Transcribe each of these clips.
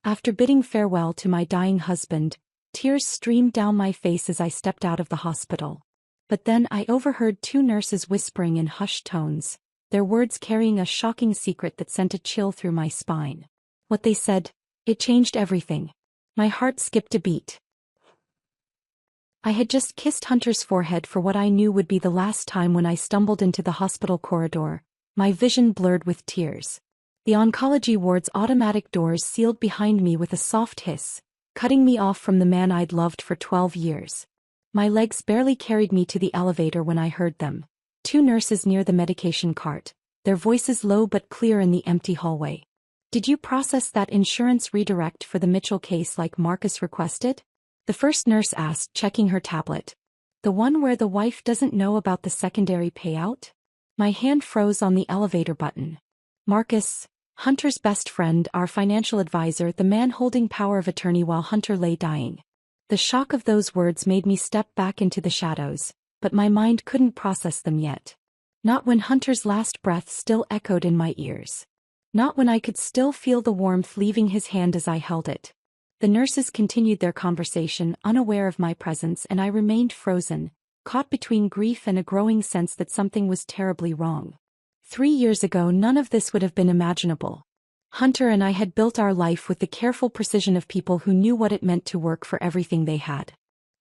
After bidding farewell to my dying husband, tears streamed down my face as I stepped out of the hospital. But then I overheard two nurses whispering in hushed tones, their words carrying a shocking secret that sent a chill through my spine. What they said, it changed everything. My heart skipped a beat. I had just kissed Hunter's forehead for what I knew would be the last time when I stumbled into the hospital corridor, my vision blurred with tears. The oncology ward's automatic doors sealed behind me with a soft hiss, cutting me off from the man I'd loved for 12 years. My legs barely carried me to the elevator when I heard them. Two nurses near the medication cart, their voices low but clear in the empty hallway. "Did you process that insurance redirect for the Mitchell case like Marcus requested?" The first nurse asked, checking her tablet. "The one where the wife doesn't know about the secondary payout?" My hand froze on the elevator button. Marcus, Hunter's best friend, our financial advisor, the man holding power of attorney while Hunter lay dying. The shock of those words made me step back into the shadows, but my mind couldn't process them yet. Not when Hunter's last breath still echoed in my ears. Not when I could still feel the warmth leaving his hand as I held it. The nurses continued their conversation, unaware of my presence, and I remained frozen, caught between grief and a growing sense that something was terribly wrong. 3 years ago none of this would have been imaginable. Hunter and I had built our life with the careful precision of people who knew what it meant to work for everything they had.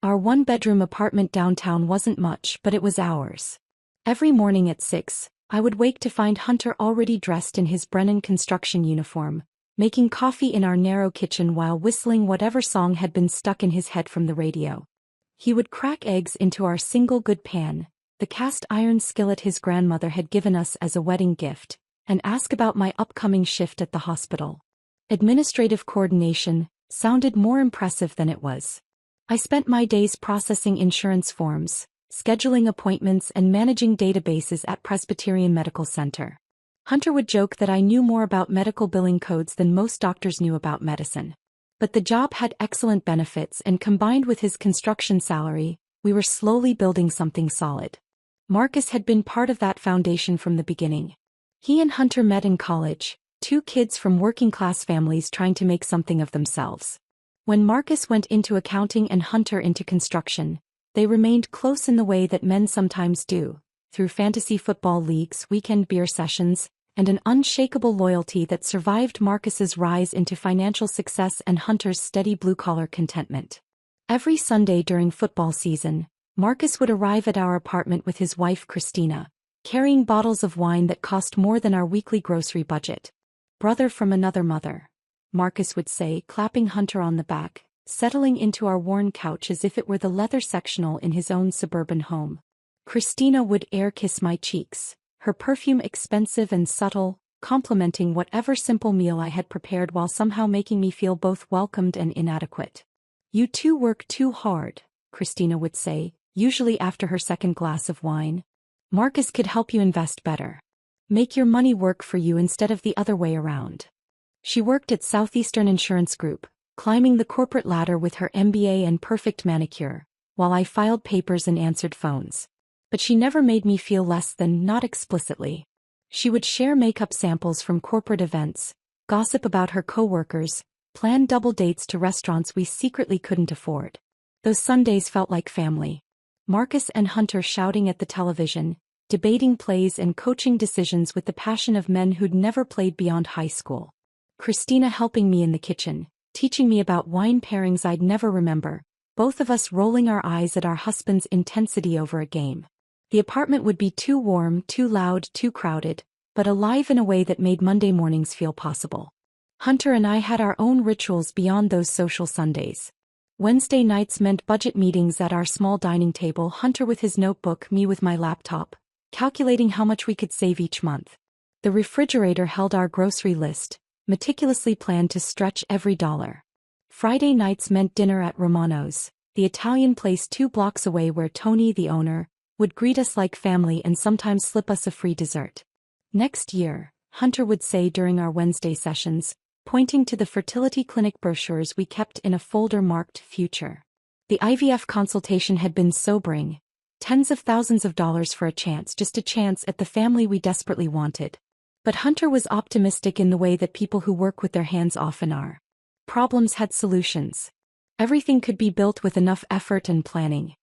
Our one-bedroom apartment downtown wasn't much, but it was ours. Every morning at 6, I would wake to find Hunter already dressed in his Brennan construction uniform, making coffee in our narrow kitchen while whistling whatever song had been stuck in his head from the radio. He would crack eggs into our single good pan, the cast iron skillet his grandmother had given us as a wedding gift, and ask about my upcoming shift at the hospital. Administrative coordination sounded more impressive than it was. I spent my days processing insurance forms, scheduling appointments, and managing databases at Presbyterian Medical Center. Hunter would joke that I knew more about medical billing codes than most doctors knew about medicine. But the job had excellent benefits, and combined with his construction salary, we were slowly building something solid. Marcus had been part of that foundation from the beginning. He and Hunter met in college, two kids from working-class families trying to make something of themselves. When Marcus went into accounting and Hunter into construction, they remained close in the way that men sometimes do, through fantasy football leagues, weekend beer sessions, and an unshakable loyalty that survived Marcus's rise into financial success and Hunter's steady blue-collar contentment. Every Sunday during football season, Marcus would arrive at our apartment with his wife Christina, carrying bottles of wine that cost more than our weekly grocery budget. "Brother from another mother," Marcus would say, clapping Hunter on the back, settling into our worn couch as if it were the leather sectional in his own suburban home. Christina would air-kiss my cheeks, her perfume expensive and subtle, complementing whatever simple meal I had prepared while somehow making me feel both welcomed and inadequate. "You two work too hard," Christina would say, usually after her second glass of wine. "Marcus could help you invest better. Make your money work for you instead of the other way around." She worked at Southeastern Insurance Group, climbing the corporate ladder with her MBA and perfect manicure, while I filed papers and answered phones. But she never made me feel less than, not explicitly. She would share makeup samples from corporate events, gossip about her coworkers, plan double dates to restaurants we secretly couldn't afford. Those Sundays felt like family. Marcus and Hunter shouting at the television, debating plays and coaching decisions with the passion of men who'd never played beyond high school. Christina helping me in the kitchen, teaching me about wine pairings I'd never remember, both of us rolling our eyes at our husband's intensity over a game. The apartment would be too warm, too loud, too crowded, but alive in a way that made Monday mornings feel possible. Hunter and I had our own rituals beyond those social Sundays. Wednesday nights meant budget meetings at our small dining table, Hunter with his notebook, me with my laptop, calculating how much we could save each month. The refrigerator held our grocery list, meticulously planned to stretch every dollar. Friday nights meant dinner at Romano's, the Italian place 2 blocks away where Tony, the owner, would greet us like family and sometimes slip us a free dessert. "Next year," Hunter would say during our Wednesday sessions, pointing to the fertility clinic brochures we kept in a folder marked Future. The IVF consultation had been sobering. Tens of thousands of dollars for a chance, just a chance at the family we desperately wanted. But Hunter was optimistic in the way that people who work with their hands often are. problems had solutions. Everything could be built with enough effort and planning.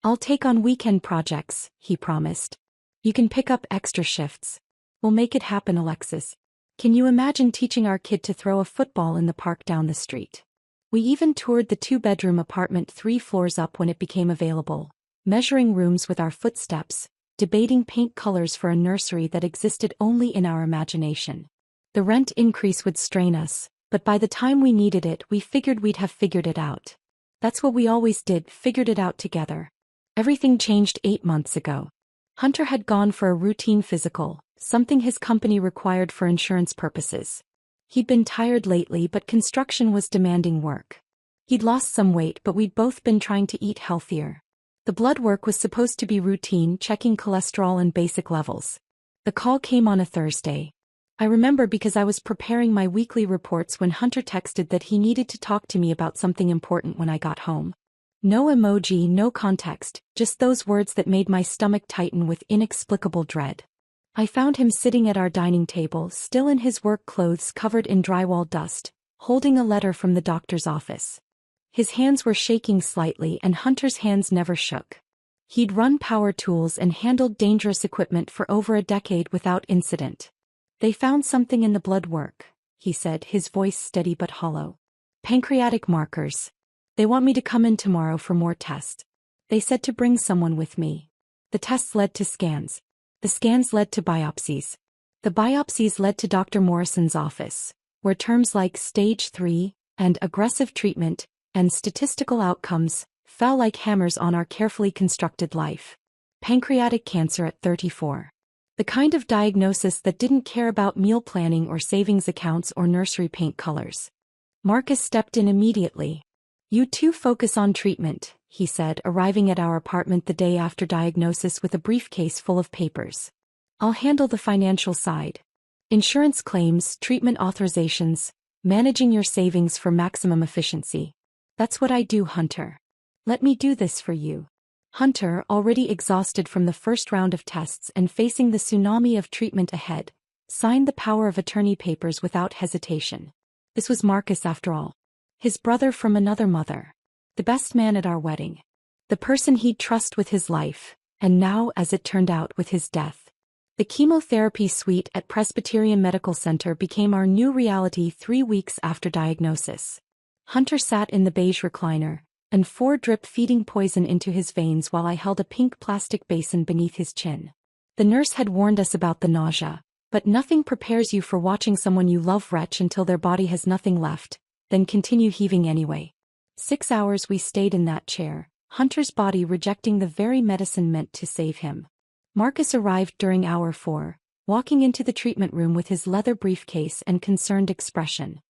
"I'll take on weekend projects," he promised. "You can pick up extra shifts. We'll make it happen, Alexis. Can you imagine teaching our kid to throw a football in the park down the street?" We even toured the 2-bedroom apartment 3 floors up when it became available, measuring rooms with our footsteps, debating paint colors for a nursery that existed only in our imagination. The rent increase would strain us, but by the time we needed it, we figured we'd have figured it out. That's what we always did, figured it out together. Everything changed 8 months ago. Hunter had gone for a routine physical, something his company required for insurance purposes. He'd been tired lately, but construction was demanding work. He'd lost some weight, but we'd both been trying to eat healthier. The blood work was supposed to be routine, checking cholesterol and basic levels. The call came on a Thursday. I remember because I was preparing my weekly reports when Hunter texted that he needed to talk to me about something important when I got home. No emoji, no context, just those words that made my stomach tighten with inexplicable dread. I found him sitting at our dining table, still in his work clothes covered in drywall dust, holding a letter from the doctor's office. His hands were shaking slightly, and Hunter's hands never shook. He'd run power tools and handled dangerous equipment for over a decade without incident. "They found something in the blood work," he said, his voice steady but hollow. "Pancreatic markers. They want me to come in tomorrow for more tests. They said to bring someone with me." The tests led to scans. The scans led to biopsies. The biopsies led to Dr. Morrison's office, where terms like stage 3, and aggressive treatment, and statistical outcomes, fell like hammers on our carefully constructed life. Pancreatic cancer at 34. The kind of diagnosis that didn't care about meal planning or savings accounts or nursery paint colors. Marcus stepped in immediately. "You two focus on treatment," he said, arriving at our apartment the day after diagnosis with a briefcase full of papers. "I'll handle the financial side. Insurance claims, treatment authorizations, managing your savings for maximum efficiency. That's what I do, Hunter. Let me do this for you." Hunter, already exhausted from the first round of tests and facing the tsunami of treatment ahead, signed the power of attorney papers without hesitation. This was Marcus after all. His brother from another mother. The best man at our wedding. The person he'd trust with his life, and now, as it turned out, with his death. The chemotherapy suite at Presbyterian Medical Center became our new reality 3 weeks after diagnosis. Hunter sat in the beige recliner, and 4 drip feeding poison into his veins while I held a pink plastic basin beneath his chin. The nurse had warned us about the nausea, but nothing prepares you for watching someone you love retch until their body has nothing left, then continue heaving anyway. 6 hours we stayed in that chair, Hunter's body rejecting the very medicine meant to save him. Marcus arrived during hour 4, walking into the treatment room with his leather briefcase and concerned expression.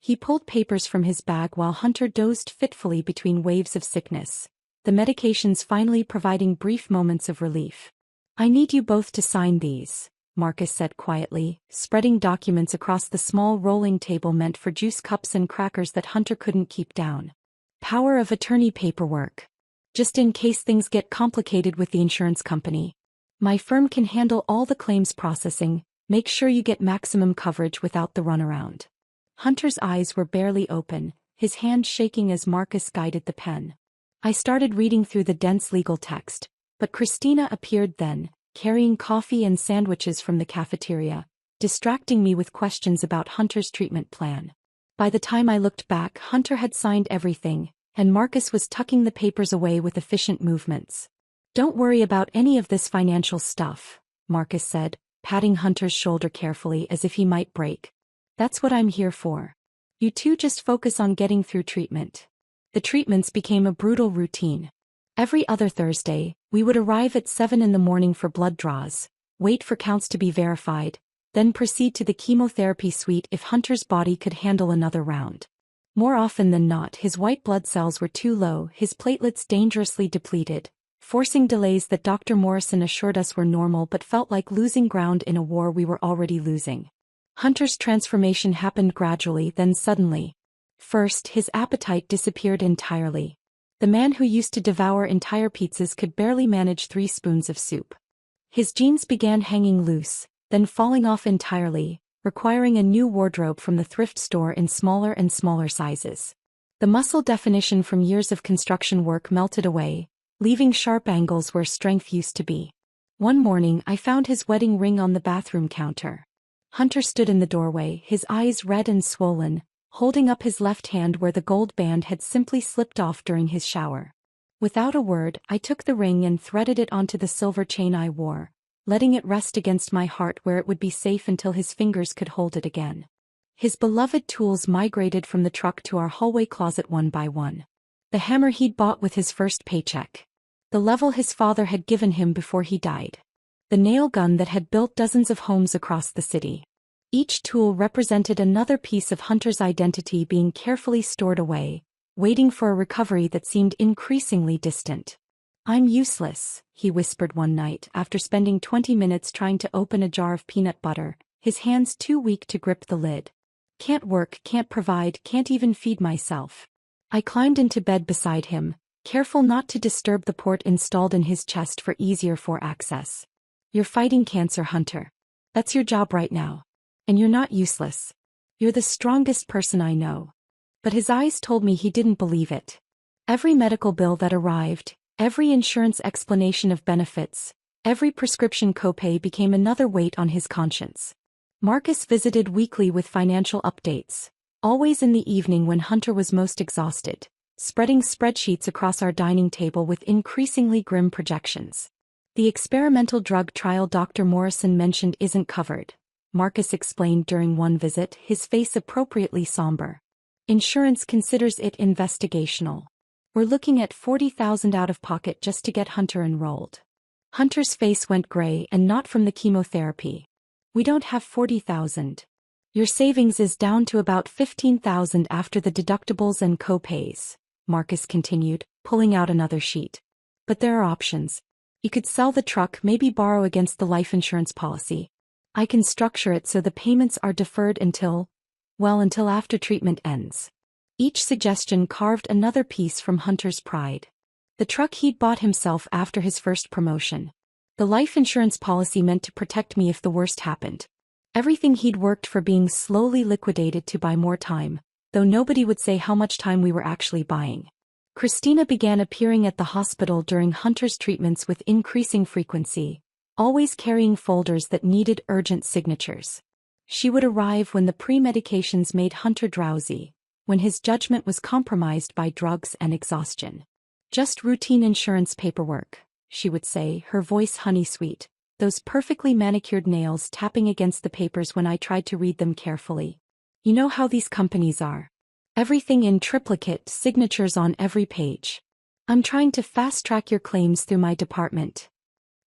He pulled papers from his bag while Hunter dozed fitfully between waves of sickness, the medications finally providing brief moments of relief. "I need you both to sign these," Marcus said quietly, spreading documents across the small rolling table meant for juice cups and crackers that Hunter couldn't keep down. "Power of attorney paperwork. Just in case things get complicated with the insurance company. My firm can handle all the claims processing, make sure you get maximum coverage without the runaround." Hunter's eyes were barely open, his hand shaking as Marcus guided the pen. I started reading through the dense legal text, but Christina appeared then, carrying coffee and sandwiches from the cafeteria, distracting me with questions about Hunter's treatment plan. By the time I looked back, Hunter had signed everything, and Marcus was tucking the papers away with efficient movements. "Don't worry about any of this financial stuff," Marcus said, patting Hunter's shoulder carefully as if he might break. "That's what I'm here for. You two just focus on getting through treatment." The treatments became a brutal routine. Every other Thursday, we would arrive at 7 in the morning for blood draws, wait for counts to be verified, then proceed to the chemotherapy suite if Hunter's body could handle another round. More often than not, his white blood cells were too low, his platelets dangerously depleted, forcing delays that Dr. Morrison assured us were normal but felt like losing ground in a war we were already losing. Hunter's transformation happened gradually, then suddenly. First, his appetite disappeared entirely. The man who used to devour entire pizzas could barely manage 3 spoons of soup. His jeans began hanging loose, then falling off entirely, requiring a new wardrobe from the thrift store in smaller and smaller sizes. The muscle definition from years of construction work melted away, leaving sharp angles where strength used to be. One morning I found his wedding ring on the bathroom counter. Hunter stood in the doorway, his eyes red and swollen, holding up his left hand where the gold band had simply slipped off during his shower. Without a word, I took the ring and threaded it onto the silver chain I wore, letting it rest against my heart where it would be safe until his fingers could hold it again. His beloved tools migrated from the truck to our hallway closet one by one. The hammer he'd bought with his first paycheck. The level his father had given him before he died. The nail gun that had built dozens of homes across the city. Each tool represented another piece of Hunter's identity being carefully stored away, waiting for a recovery that seemed increasingly distant. "I'm useless," he whispered one night after spending 20 minutes trying to open a jar of peanut butter, his hands too weak to grip the lid. "Can't work, can't provide, can't even feed myself." I climbed into bed beside him, careful not to disturb the port installed in his chest for easier access. "You're fighting cancer, Hunter. That's your job right now. And you're not useless. You're the strongest person I know." But his eyes told me he didn't believe it. Every medical bill that arrived, every insurance explanation of benefits, every prescription copay became another weight on his conscience. Marcus visited weekly with financial updates, always in the evening when Hunter was most exhausted, spreading spreadsheets across our dining table with increasingly grim projections. "The experimental drug trial Dr. Morrison mentioned isn't covered," Marcus explained during one visit, his face appropriately somber. "Insurance considers it investigational. We're looking at $40,000 out of pocket just to get Hunter enrolled." Hunter's face went gray, and not from the chemotherapy. "We don't have $40,000. Your savings is down to about $15,000 after the deductibles and copays," Marcus continued, pulling out another sheet. "But there are options. You could sell the truck, maybe borrow against the life insurance policy. I can structure it so the payments are deferred until after treatment ends." Each suggestion carved another piece from Hunter's pride. The truck he'd bought himself after his first promotion. The life insurance policy meant to protect me if the worst happened. Everything he'd worked for being slowly liquidated to buy more time, though nobody would say how much time we were actually buying. Christina began appearing at the hospital during Hunter's treatments with increasing frequency, always carrying folders that needed urgent signatures. She would arrive when the pre-medications made Hunter drowsy, when his judgment was compromised by drugs and exhaustion. "Just routine insurance paperwork," she would say, her voice honey-sweet, those perfectly manicured nails tapping against the papers when I tried to read them carefully. "You know how these companies are. Everything in triplicate, signatures on every page. I'm trying to fast-track your claims through my department."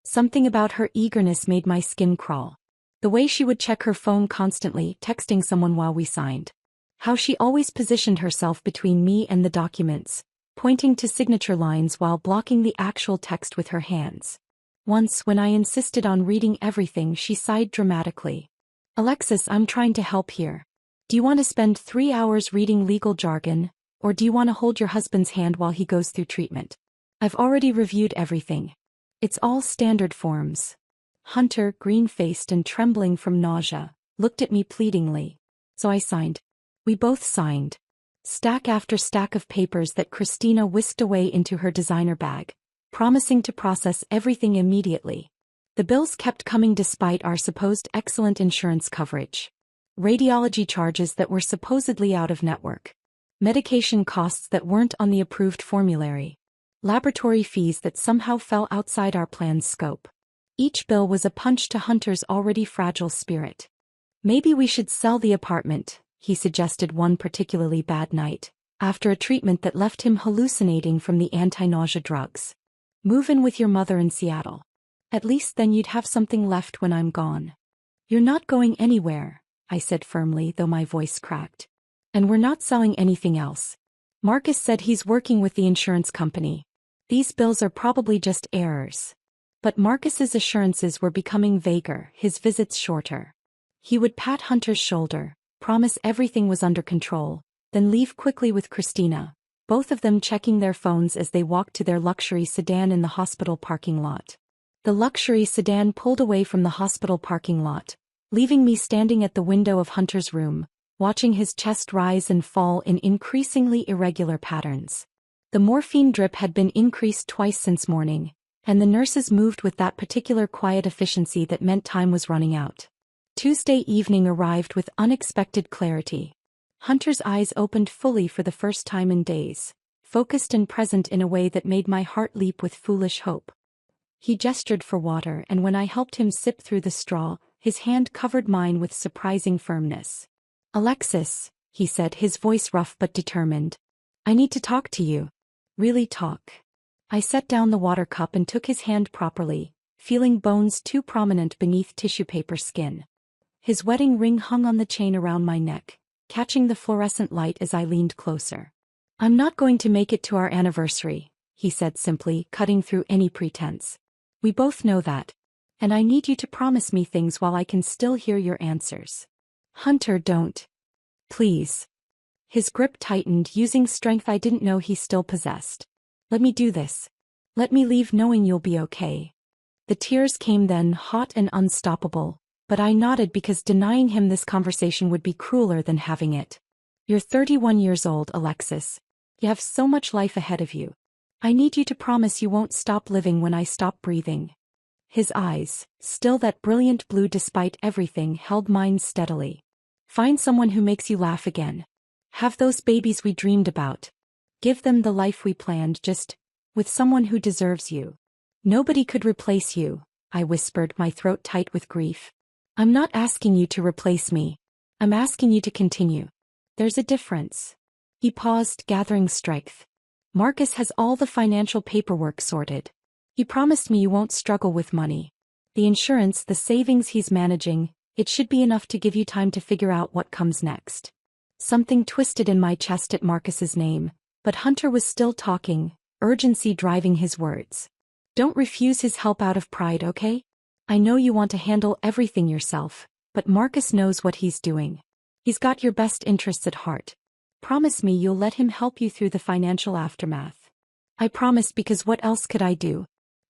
Something about her eagerness made my skin crawl. The way she would check her phone constantly, texting someone while we signed. How she always positioned herself between me and the documents, pointing to signature lines while blocking the actual text with her hands. Once, when I insisted on reading everything, she sighed dramatically. "Alexis, I'm trying to help here. Do you want to spend 3 hours reading legal jargon, or do you want to hold your husband's hand while he goes through treatment? I've already reviewed everything. It's all standard forms." Hunter, green-faced and trembling from nausea, looked at me pleadingly. So I signed. We both signed. Stack after stack of papers that Christina whisked away into her designer bag, promising to process everything immediately. The bills kept coming despite our supposed excellent insurance coverage. Radiology charges that were supposedly out of network. Medication costs that weren't on the approved formulary. Laboratory fees that somehow fell outside our plan's scope. Each bill was a punch to Hunter's already fragile spirit. "Maybe we should sell the apartment," he suggested one particularly bad night, after a treatment that left him hallucinating from the anti-nausea drugs. "Move in with your mother in Seattle. At least then you'd have something left when I'm gone." "You're not going anywhere," I said firmly, though my voice cracked. "And we're not selling anything else. Marcus said he's working with the insurance company. These bills are probably just errors." But Marcus's assurances were becoming vaguer, his visits shorter. He would pat Hunter's shoulder, promise everything was under control, then leave quickly with Christina, both of them checking their phones as they walked to their luxury sedan in the hospital parking lot. The luxury sedan pulled away from the hospital parking lot, leaving me standing at the window of Hunter's room, watching his chest rise and fall in increasingly irregular patterns. The morphine drip had been increased twice since morning, and the nurses moved with that particular quiet efficiency that meant time was running out. Tuesday evening arrived with unexpected clarity. Hunter's eyes opened fully for the first time in days, focused and present in a way that made my heart leap with foolish hope. He gestured for water, and when I helped him sip through the straw, his hand covered mine with surprising firmness. "Alexis," he said, his voice rough but determined. "I need to talk to you. Really talk." I set down the water cup and took his hand properly, feeling bones too prominent beneath tissue paper skin. His wedding ring hung on the chain around my neck, catching the fluorescent light as I leaned closer. "I'm not going to make it to our anniversary," he said simply, cutting through any pretense. "We both know that. And I need you to promise me things while I can still hear your answers." "Hunter, don't. Please." His grip tightened, using strength I didn't know he still possessed. "Let me do this. Let me leave knowing you'll be okay." The tears came then, hot and unstoppable, but I nodded because denying him this conversation would be crueler than having it. "You're 31 years old, Alexis. You have so much life ahead of you. I need you to promise you won't stop living when I stop breathing." His eyes, still that brilliant blue despite everything, held mine steadily. "Find someone who makes you laugh again. Have those babies we dreamed about. Give them the life we planned, just with someone who deserves you. Nobody could replace you," I whispered, my throat tight with grief. "I'm not asking you to replace me. I'm asking you to continue. There's a difference." He paused, gathering strength. "Marcus has all the financial paperwork sorted. He promised me you won't struggle with money. The insurance, the savings he's managing, it should be enough to give you time to figure out what comes next." Something twisted in my chest at Marcus's name, but Hunter was still talking, urgency driving his words. "Don't refuse his help out of pride, okay? I know you want to handle everything yourself, but Marcus knows what he's doing. He's got your best interests at heart. Promise me you'll let him help you through the financial aftermath." I promised, because what else could I do?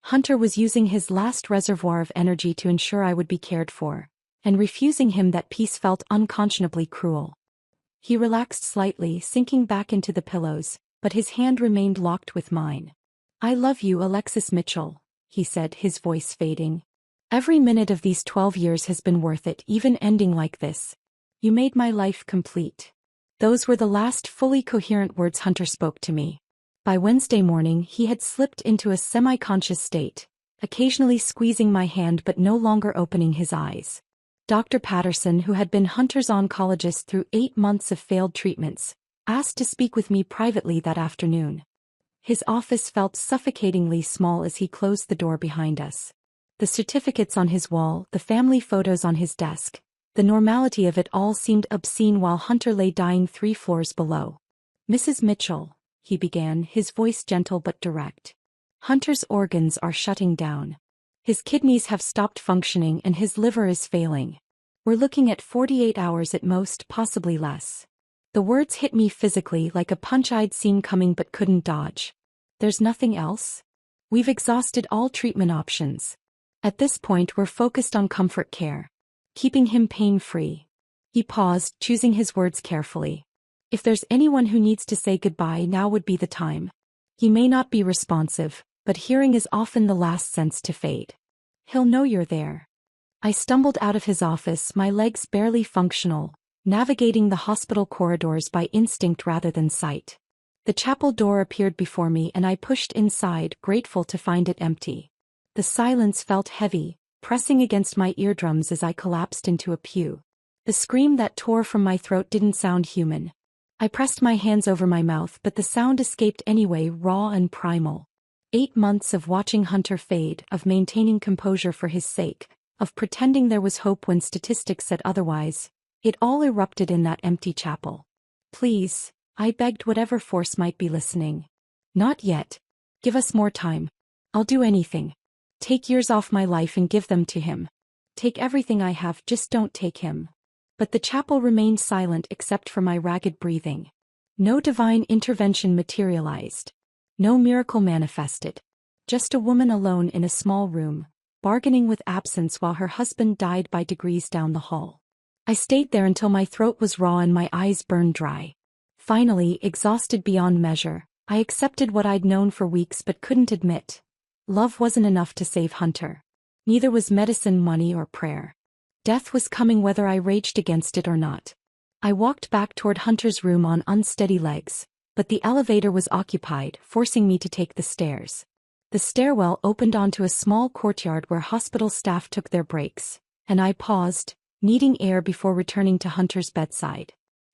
Hunter was using his last reservoir of energy to ensure I would be cared for, and refusing him that peace felt unconscionably cruel. He relaxed slightly, sinking back into the pillows, but his hand remained locked with mine. "I love you, Alexis Mitchell," he said, his voice fading. "Every minute of these 12 years has been worth it, even ending like this. You made my life complete." Those were the last fully coherent words Hunter spoke to me. By Wednesday morning he had slipped into a semi-conscious state, occasionally squeezing my hand but no longer opening his eyes. Dr. Patterson, who had been Hunter's oncologist through 8 months of failed treatments, asked to speak with me privately that afternoon. His office felt suffocatingly small as he closed the door behind us. The certificates on his wall, the family photos on his desk, the normality of it all seemed obscene while Hunter lay dying 3 floors below. "Mrs. Mitchell," he began, his voice gentle but direct. "Hunter's organs are shutting down. His kidneys have stopped functioning and his liver is failing. We're looking at 48 hours at most, possibly less." The words hit me physically like a punch I'd seen coming but couldn't dodge. "There's nothing else? We've exhausted all treatment options. At this point we're focused on comfort care. Keeping him pain-free." He paused, choosing his words carefully. "If there's anyone who needs to say goodbye, now would be the time. He may not be responsive, but hearing is often the last sense to fade. He'll know you're there." I stumbled out of his office, my legs barely functional, navigating the hospital corridors by instinct rather than sight. The chapel door appeared before me and I pushed inside, grateful to find it empty. The silence felt heavy, pressing against my eardrums as I collapsed into a pew. The scream that tore from my throat didn't sound human. I pressed my hands over my mouth, but the sound escaped anyway, raw and primal. 8 months of watching Hunter fade, of maintaining composure for his sake, of pretending there was hope when statistics said otherwise, it all erupted in that empty chapel. "Please," I begged whatever force might be listening. "Not yet. Give us more time. I'll do anything. Take years off my life and give them to him. Take everything I have, just don't take him." But the chapel remained silent except for my ragged breathing. No divine intervention materialized. No miracle manifested. Just a woman alone in a small room, bargaining with absence while her husband died by degrees down the hall. I stayed there until my throat was raw and my eyes burned dry. Finally, exhausted beyond measure, I accepted what I'd known for weeks but couldn't admit. Love wasn't enough to save Hunter. Neither was medicine, money, or prayer. Death was coming whether I raged against it or not. I walked back toward Hunter's room on unsteady legs, but the elevator was occupied, forcing me to take the stairs. The stairwell opened onto a small courtyard where hospital staff took their breaks, and I paused, needing air before returning to Hunter's bedside.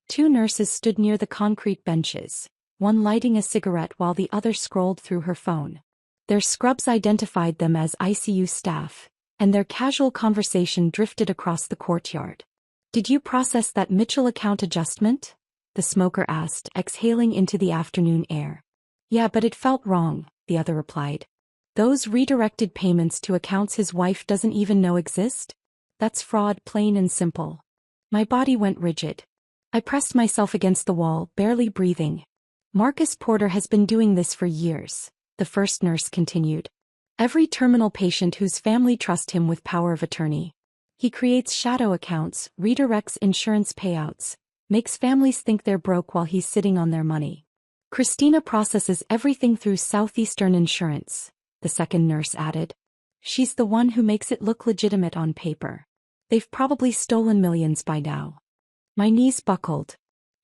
2 nurses stood near the concrete benches, one lighting a cigarette while the other scrolled through her phone. Their scrubs identified them as ICU staff, and their casual conversation drifted across the courtyard. "Did you process that Mitchell account adjustment?" the smoker asked, exhaling into the afternoon air. "Yeah, but it felt wrong," the other replied. "Those redirected payments to accounts his wife doesn't even know exist? That's fraud, plain and simple." My body went rigid. I pressed myself against the wall, barely breathing. "Marcus Porter has been doing this for years," the first nurse continued. "Every terminal patient whose family trust him with power of attorney. He creates shadow accounts, redirects insurance payouts, makes families think they're broke while he's sitting on their money. Christina processes everything through Southeastern Insurance," the second nurse added. "She's the one who makes it look legitimate on paper. They've probably stolen millions by now." My knees buckled.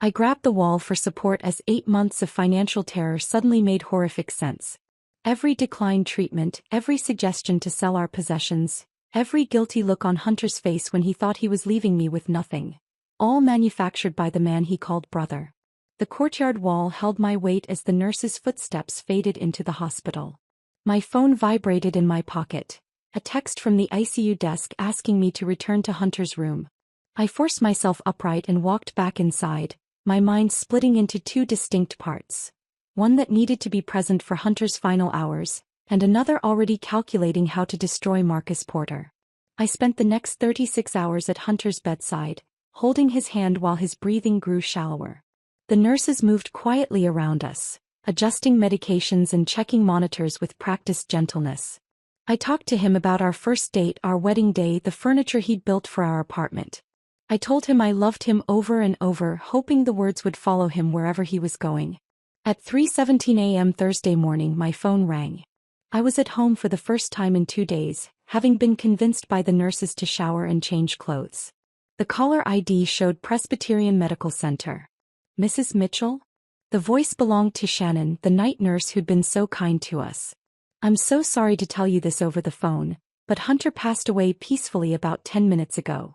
I grabbed the wall for support as 8 months of financial terror suddenly made horrific sense. Every declined treatment, every suggestion to sell our possessions, every guilty look on Hunter's face when he thought he was leaving me with nothing. All manufactured by the man he called brother. The courtyard wall held my weight as the nurse's footsteps faded into the hospital. My phone vibrated in my pocket, a text from the ICU desk asking me to return to Hunter's room. I forced myself upright and walked back inside, my mind splitting into 2 distinct parts. One that needed to be present for Hunter's final hours, and another already calculating how to destroy Marcus Porter. I spent the next 36 hours at Hunter's bedside, holding his hand while his breathing grew shallower. The nurses moved quietly around us, adjusting medications and checking monitors with practiced gentleness. I talked to him about our first date, our wedding day, the furniture he'd built for our apartment. I told him I loved him over and over, hoping the words would follow him wherever he was going. At 3:17 a.m. Thursday morning, my phone rang. I was at home for the first time in 2 days, having been convinced by the nurses to shower and change clothes. The caller ID showed Presbyterian Medical Center. "Mrs. Mitchell?" The voice belonged to Shannon, the night nurse who'd been so kind to us. "I'm so sorry to tell you this over the phone, but Hunter passed away peacefully about 10 minutes ago.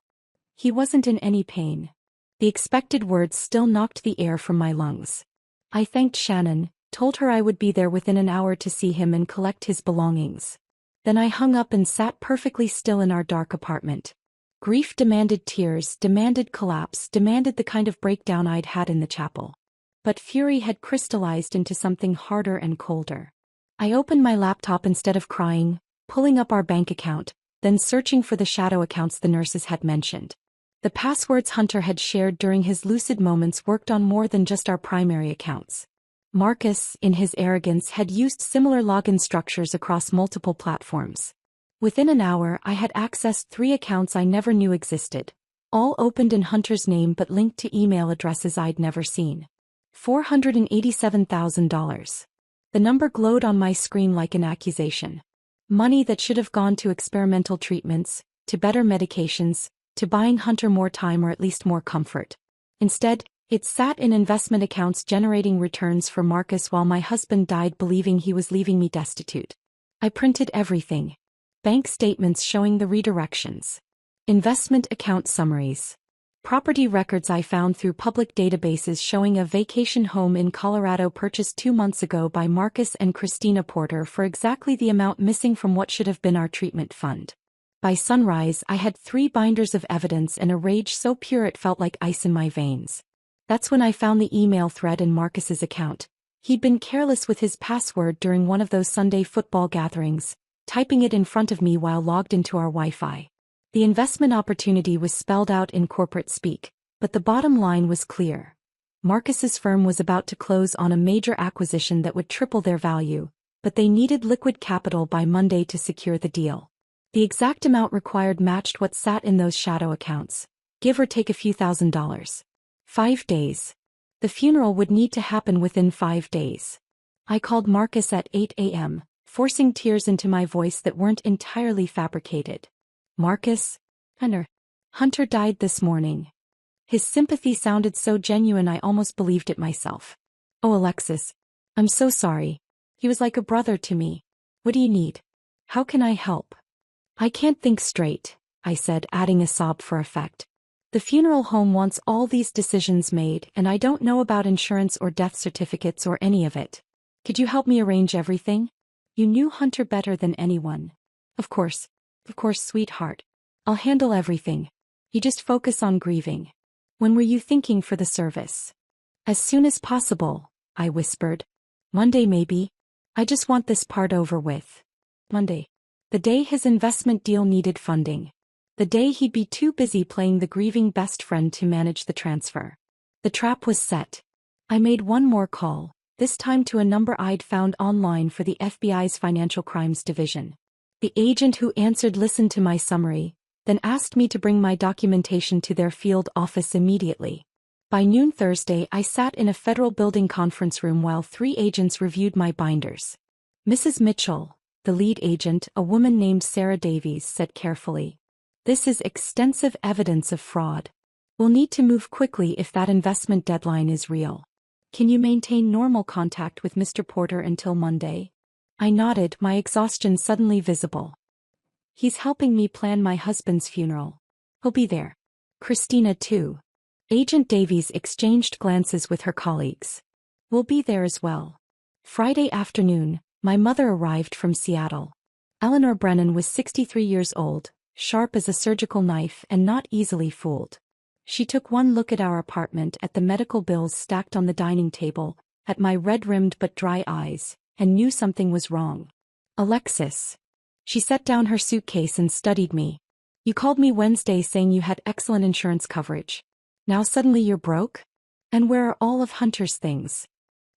He wasn't in any pain." The expected words still knocked the air from my lungs. I thanked Shannon, told her I would be there within an hour to see him and collect his belongings. Then I hung up and sat perfectly still in our dark apartment. Grief demanded tears, demanded collapse, demanded the kind of breakdown I'd had in the chapel. But fury had crystallized into something harder and colder. I opened my laptop instead of crying, pulling up our bank account, then searching for the shadow accounts the nurses had mentioned. The passwords Hunter had shared during his lucid moments worked on more than just our primary accounts. Marcus, in his arrogance, had used similar login structures across multiple platforms. Within an hour, I had accessed 3 accounts I never knew existed, all opened in Hunter's name but linked to email addresses I'd never seen. $487,000. The number glowed on my screen like an accusation. Money that should have gone to experimental treatments, to better medications, to buying Hunter more time or at least more comfort. Instead, it sat in investment accounts generating returns for Marcus while my husband died believing he was leaving me destitute. I printed everything. Bank statements showing the redirections. Investment account summaries. Property records I found through public databases showing a vacation home in Colorado purchased 2 months ago by Marcus and Christina Porter for exactly the amount missing from what should have been our treatment fund. By sunrise, I had 3 binders of evidence and a rage so pure it felt like ice in my veins. That's when I found the email thread in Marcus's account. He'd been careless with his password during one of those Sunday football gatherings, typing it in front of me while logged into our Wi-Fi. The investment opportunity was spelled out in corporate speak, but the bottom line was clear. Marcus's firm was about to close on a major acquisition that would triple their value, but they needed liquid capital by Monday to secure the deal. The exact amount required matched what sat in those shadow accounts, give or take a few $1,000s. 5 days. The funeral would need to happen within 5 days. I called Marcus at 8 a.m., forcing tears into my voice that weren't entirely fabricated. Marcus? Hunter died this morning. His sympathy sounded so genuine I almost believed it myself. Oh, Alexis. I'm so sorry. He was like a brother to me. What do you need? How can I help? I can't think straight, I said, adding a sob for effect. The funeral home wants all these decisions made, and I don't know about insurance or death certificates or any of it. Could you help me arrange everything? You knew Hunter better than anyone. Of course, sweetheart. I'll handle everything. You just focus on grieving. When were you thinking for the service? As soon as possible, I whispered. Monday maybe. I just want this part over with. Monday. The day his investment deal needed funding. The day he'd be too busy playing the grieving best friend to manage the transfer. The trap was set. I made one more call, this time to a number I'd found online for the FBI's Financial Crimes Division. The agent who answered listened to my summary, then asked me to bring my documentation to their field office immediately. By noon Thursday, I sat in a federal building conference room while 3 agents reviewed my binders. Mrs. Mitchell, the lead agent, a woman named Sarah Davies, said carefully, "This is extensive evidence of fraud. We'll need to move quickly if that investment deadline is real. Can you maintain normal contact with Mr. Porter until Monday?" I nodded, my exhaustion suddenly visible. "He's helping me plan my husband's funeral. He'll be there. Christina too." Agent Davies exchanged glances with her colleagues. "We'll be there as well." Friday afternoon, my mother arrived from Seattle. Eleanor Brennan was 63 years old, sharp as a surgical knife and not easily fooled. She took one look at our apartment, at the medical bills stacked on the dining table, at my red-rimmed but dry eyes, and knew something was wrong. "Alexis." She set down her suitcase and studied me. "You called me Wednesday saying you had excellent insurance coverage. Now suddenly you're broke? And where are all of Hunter's things?"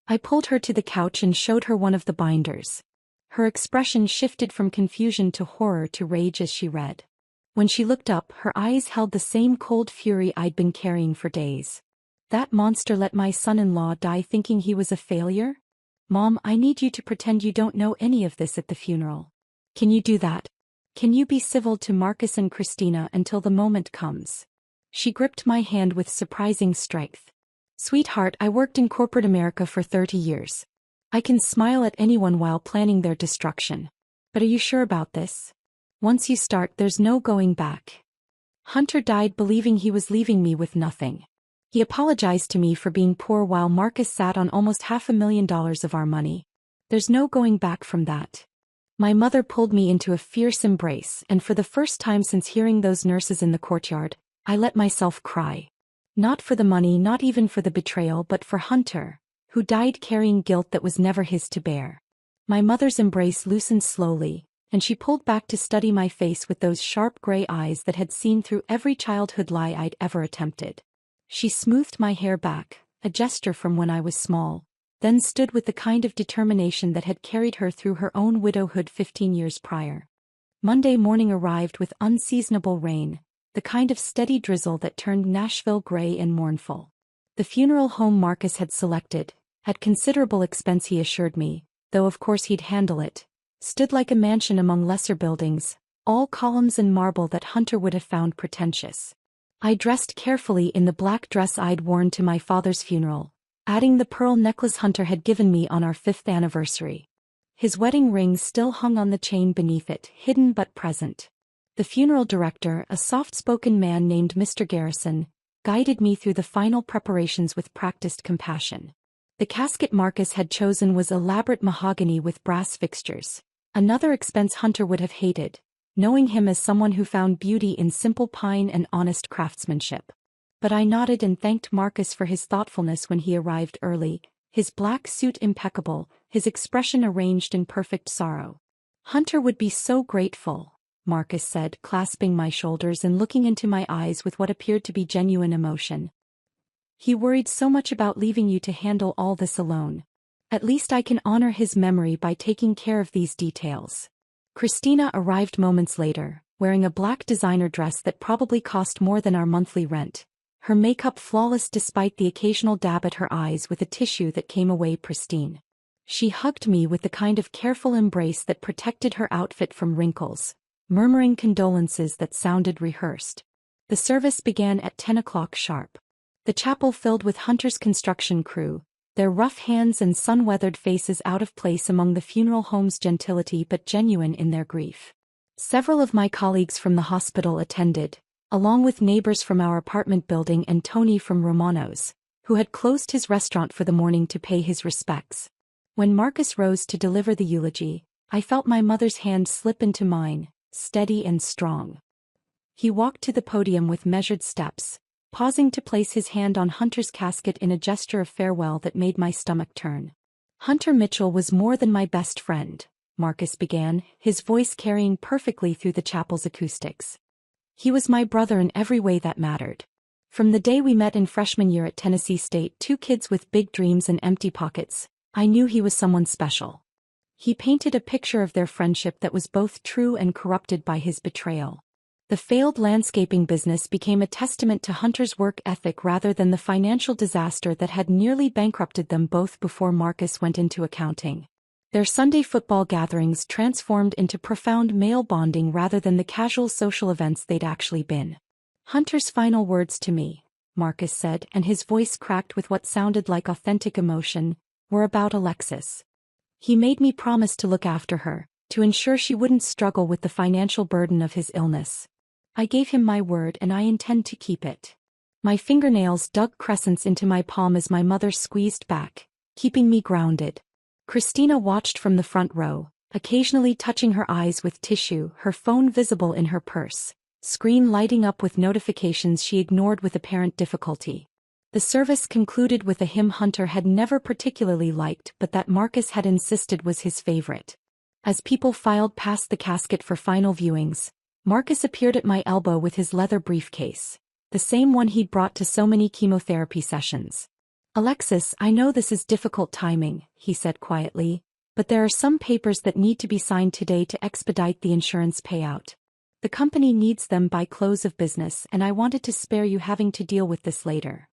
I pulled her to the couch and showed her one of the binders. Her expression shifted from confusion to horror to rage as she read. When she looked up, her eyes held the same cold fury I'd been carrying for days. "That monster let my son-in-law die thinking he was a failure? Mom, I need you to pretend you don't know any of this at the funeral. Can you do that? Can you be civil to Marcus and Christina until the moment comes?" She gripped my hand with surprising strength. "Sweetheart, I worked in corporate America for 30 years. I can smile at anyone while planning their destruction. But are you sure about this? Once you start, there's no going back. Hunter died believing he was leaving me with nothing. He apologized to me for being poor while Marcus sat on almost $500,000 of our money. There's no going back from that." My mother pulled me into a fierce embrace, and for the first time since hearing those nurses in the courtyard, I let myself cry. Not for the money, not even for the betrayal, but for Hunter, who died carrying guilt that was never his to bear. My mother's embrace loosened slowly, and she pulled back to study my face with those sharp gray eyes that had seen through every childhood lie I'd ever attempted. She smoothed my hair back, a gesture from when I was small, then stood with the kind of determination that had carried her through her own widowhood 15 years prior. Monday morning arrived with unseasonable rain, the kind of steady drizzle that turned Nashville gray and mournful. The funeral home Marcus had selected, at considerable expense he assured me, though of course he'd handle it, stood like a mansion among lesser buildings, all columns and marble that Hunter would have found pretentious. I dressed carefully in the black dress I'd worn to my father's funeral, adding the pearl necklace Hunter had given me on our 5th anniversary. His wedding ring still hung on the chain beneath it, hidden but present. The funeral director, a soft-spoken man named Mr. Garrison, guided me through the final preparations with practiced compassion. The casket Marcus had chosen was elaborate mahogany with brass fixtures, another expense Hunter would have hated, knowing him as someone who found beauty in simple pine and honest craftsmanship. But I nodded and thanked Marcus for his thoughtfulness when he arrived early, his black suit impeccable, his expression arranged in perfect sorrow. "Hunter would be so grateful," Marcus said, clasping my shoulders and looking into my eyes with what appeared to be genuine emotion. "He worried so much about leaving you to handle all this alone. At least I can honor his memory by taking care of these details." Christina arrived moments later, wearing a black designer dress that probably cost more than our monthly rent, her makeup flawless despite the occasional dab at her eyes with a tissue that came away pristine. She hugged me with the kind of careful embrace that protected her outfit from wrinkles, murmuring condolences that sounded rehearsed. The service began at 10 o'clock sharp. The chapel filled with Hunter's construction crew, their rough hands and sun-weathered faces out of place among the funeral home's gentility but genuine in their grief. Several of my colleagues from the hospital attended, along with neighbors from our apartment building and Tony from Romano's, who had closed his restaurant for the morning to pay his respects. When Marcus rose to deliver the eulogy, I felt my mother's hand slip into mine, steady and strong. He walked to the podium with measured steps, pausing to place his hand on Hunter's casket in a gesture of farewell that made my stomach turn. Hunter Mitchell was more than my best friend, Marcus began, his voice carrying perfectly through the chapel's acoustics. He was my brother in every way that mattered. From the day we met in freshman year at Tennessee State, two kids with big dreams and empty pockets, I knew he was someone special. He painted a picture of their friendship that was both true and corrupted by his betrayal. The failed landscaping business became a testament to Hunter's work ethic rather than the financial disaster that had nearly bankrupted them both before Marcus went into accounting. Their Sunday football gatherings transformed into profound male bonding rather than the casual social events they'd actually been. Hunter's final words to me, Marcus said, and his voice cracked with what sounded like authentic emotion, were about Alexis. He made me promise to look after her, to ensure she wouldn't struggle with the financial burden of his illness. I gave him my word and I intend to keep it. My fingernails dug crescents into my palm as my mother squeezed back, keeping me grounded. Christina watched from the front row, occasionally touching her eyes with tissue, her phone visible in her purse, screen lighting up with notifications she ignored with apparent difficulty. The service concluded with a hymn Hunter had never particularly liked but that Marcus had insisted was his favorite. As people filed past the casket for final viewings, Marcus appeared at my elbow with his leather briefcase, the same one he'd brought to so many chemotherapy sessions. "Alexis, I know this is difficult timing," he said quietly, "but there are some papers that need to be signed today to expedite the insurance payout. The company needs them by close of business and I wanted to spare you having to deal with this later."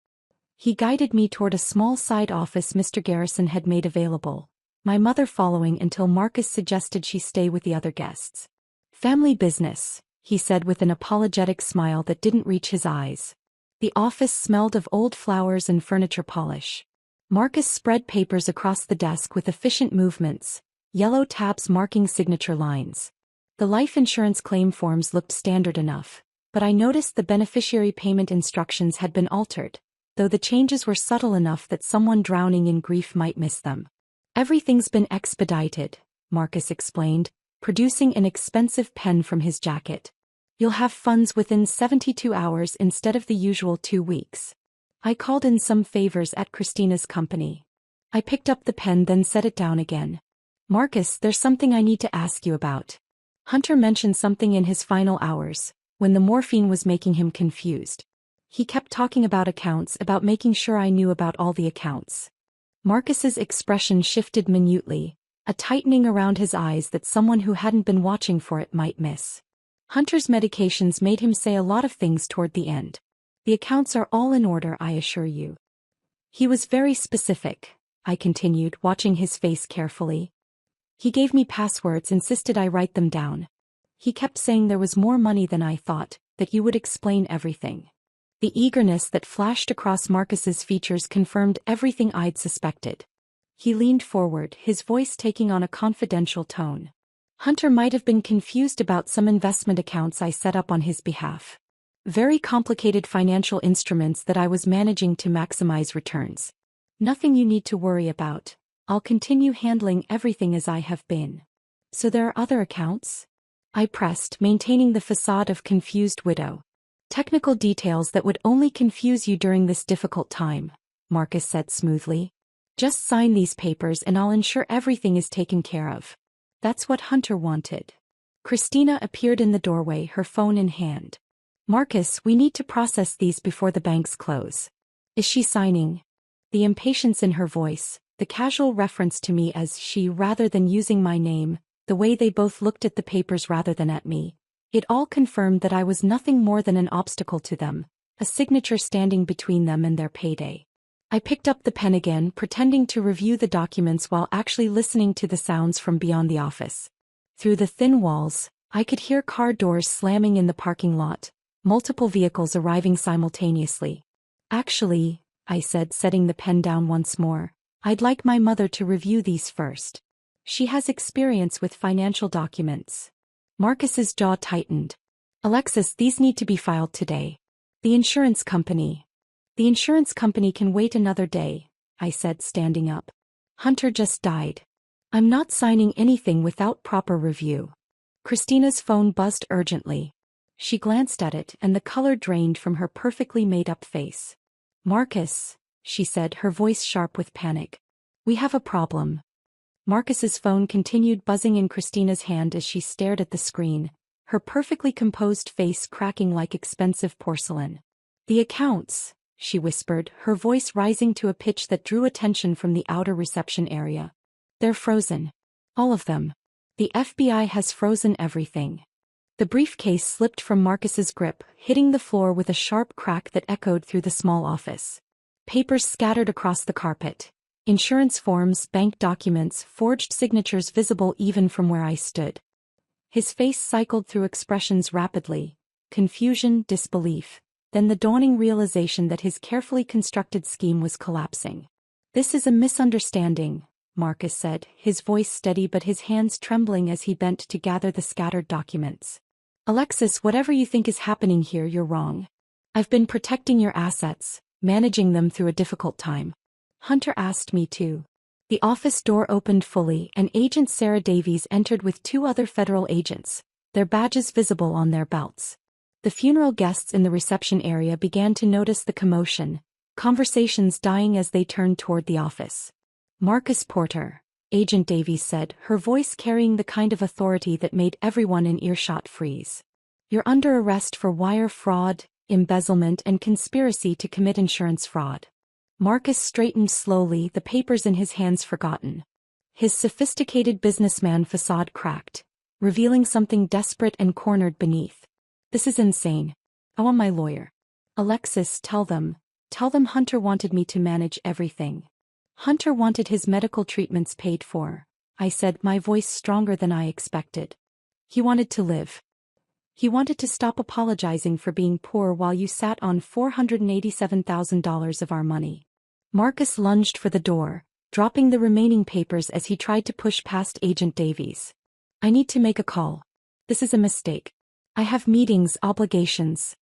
He guided me toward a small side office Mr. Garrison had made available, my mother following until Marcus suggested she stay with the other guests. "Family business," he said with an apologetic smile that didn't reach his eyes. The office smelled of old flowers and furniture polish. Marcus spread papers across the desk with efficient movements, yellow tabs marking signature lines. The life insurance claim forms looked standard enough, but I noticed the beneficiary payment instructions had been altered, though the changes were subtle enough that someone drowning in grief might miss them. "Everything's been expedited," Marcus explained, producing an expensive pen from his jacket. "You'll have funds within 72 hours instead of the usual 2 weeks. I called in some favors at Christina's company." I picked up the pen then set it down again. "Marcus, there's something I need to ask you about." Hunter mentioned something in his final hours, when the morphine was making him confused. He kept talking about accounts, about making sure I knew about all the accounts. Marcus's expression shifted minutely, a tightening around his eyes that someone who hadn't been watching for it might miss. "Hunter's medications made him say a lot of things toward the end. The accounts are all in order, I assure you." "He was very specific," I continued, watching his face carefully. "He gave me passwords, insisted I write them down. He kept saying there was more money than I thought, that you would explain everything." The eagerness that flashed across Marcus's features confirmed everything I'd suspected. He leaned forward, his voice taking on a confidential tone. "Hunter might have been confused about some investment accounts I set up on his behalf. Very complicated financial instruments that I was managing to maximize returns. Nothing you need to worry about. I'll continue handling everything as I have been." "So there are other accounts?" I pressed, maintaining the facade of confused widow. "Technical details that would only confuse you during this difficult time," Marcus said smoothly. "Just sign these papers and I'll ensure everything is taken care of." That's what Hunter wanted. Christina appeared in the doorway, her phone in hand. "Marcus, we need to process these before the banks close." "Is she signing?" The impatience in her voice, the casual reference to me as she rather than using my name, the way they both looked at the papers rather than at me. It all confirmed that I was nothing more than an obstacle to them, a signature standing between them and their payday. I picked up the pen again, pretending to review the documents while actually listening to the sounds from beyond the office. Through the thin walls, I could hear car doors slamming in the parking lot, multiple vehicles arriving simultaneously. Actually, I said, setting the pen down once more, I'd like my mother to review these first. She has experience with financial documents. Marcus's jaw tightened. Alexis, these need to be filed today. The insurance company can wait another day, I said, standing up. Hunter just died. I'm not signing anything without proper review. Christina's phone buzzed urgently. She glanced at it and the color drained from her perfectly made-up face. Marcus, she said, her voice sharp with panic. We have a problem. Marcus's phone continued buzzing in Christina's hand as she stared at the screen, her perfectly composed face cracking like expensive porcelain. The accounts, she whispered, her voice rising to a pitch that drew attention from the outer reception area. They're frozen. All of them. The FBI has frozen everything. The briefcase slipped from Marcus's grip, hitting the floor with a sharp crack that echoed through the small office. Papers scattered across the carpet. Insurance forms, bank documents, forged signatures visible even from where I stood. His face cycled through expressions rapidly. Confusion, disbelief. Then the dawning realization that his carefully constructed scheme was collapsing. This is a misunderstanding, Marcus said, his voice steady but his hands trembling as he bent to gather the scattered documents. Alexis, whatever you think is happening here, you're wrong. I've been protecting your assets, managing them through a difficult time. Hunter asked me to. The office door opened fully and Agent Sarah Davies entered with 2 other federal agents, their badges visible on their belts. The funeral guests in the reception area began to notice the commotion, conversations dying as they turned toward the office. Marcus Porter, Agent Davies said, her voice carrying the kind of authority that made everyone in earshot freeze. You're under arrest for wire fraud, embezzlement and conspiracy to commit insurance fraud. Marcus straightened slowly, the papers in his hands forgotten. His sophisticated businessman facade cracked, revealing something desperate and cornered beneath. This is insane. I want my lawyer. Alexis, tell them Hunter wanted me to manage everything. Hunter wanted his medical treatments paid for, I said, my voice stronger than I expected. He wanted to live. He wanted to stop apologizing for being poor while you sat on $487,000 of our money. Marcus lunged for the door, dropping the remaining papers as he tried to push past Agent Davies. I need to make a call. This is a mistake. I have meetings, obligations.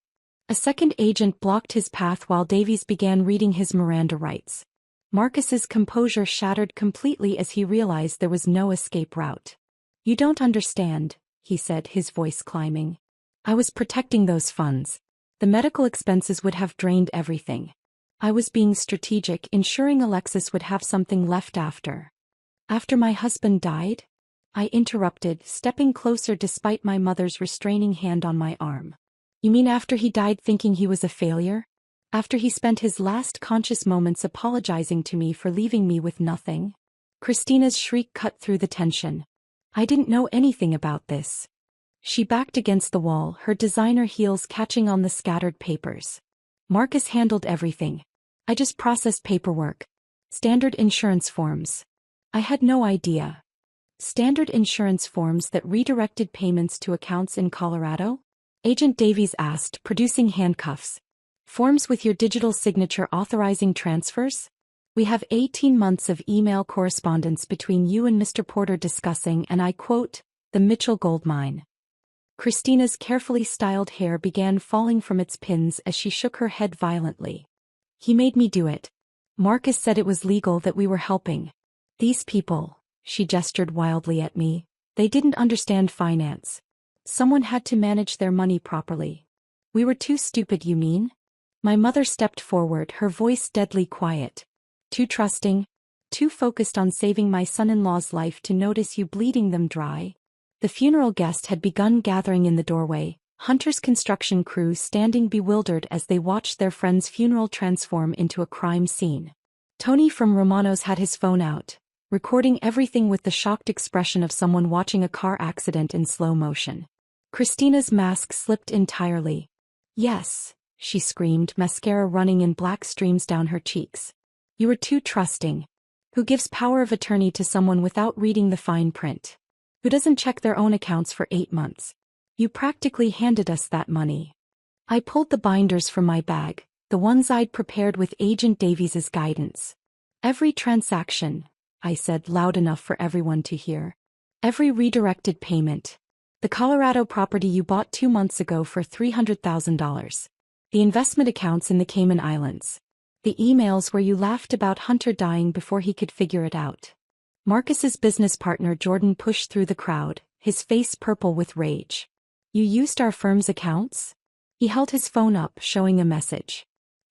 A second agent blocked his path while Davies began reading his Miranda rights. Marcus's composure shattered completely as he realized there was no escape route. You don't understand, he said, his voice climbing. I was protecting those funds. The medical expenses would have drained everything. I was being strategic, ensuring Alexis would have something left after. After my husband died? I interrupted, stepping closer despite my mother's restraining hand on my arm. You mean after he died thinking he was a failure? After he spent his last conscious moments apologizing to me for leaving me with nothing? Christina's shriek cut through the tension. I didn't know anything about this. She backed against the wall, her designer heels catching on the scattered papers. Marcus handled everything. I just processed paperwork. Standard insurance forms. I had no idea. Standard insurance forms that redirected payments to accounts in Colorado? Agent Davies asked, producing handcuffs. Forms with your digital signature authorizing transfers? We have 18 months of email correspondence between you and Mr. Porter discussing, and I quote, the Mitchell gold mine. Christina's carefully styled hair began falling from its pins as she shook her head violently. He made me do it. Marcus said it was legal, that we were helping. These people, she gestured wildly at me, they didn't understand finance. Someone had to manage their money properly. We were too stupid, you mean? My mother stepped forward, her voice deadly quiet. Too trusting, too focused on saving my son-in-law's life to notice you bleeding them dry. The funeral guests had begun gathering in the doorway, Hunter's construction crew standing bewildered as they watched their friend's funeral transform into a crime scene. Tony from Romano's had his phone out, recording everything with the shocked expression of someone watching a car accident in slow motion. Christina's mask slipped entirely. "Yes," she screamed, mascara running in black streams down her cheeks. "You were too trusting. Who gives power of attorney to someone without reading the fine print? Who doesn't check their own accounts for 8 months? You practically handed us that money." I pulled the binders from my bag, the ones I'd prepared with Agent Davies's guidance. "Every transaction," I said loud enough for everyone to hear. "Every redirected payment. The Colorado property you bought 2 months ago for $300,000. The investment accounts in the Cayman Islands. The emails where you laughed about Hunter dying before he could figure it out." Marcus's business partner Jordan pushed through the crowd, his face purple with rage. "You used our firm's accounts?" He held his phone up, showing a message.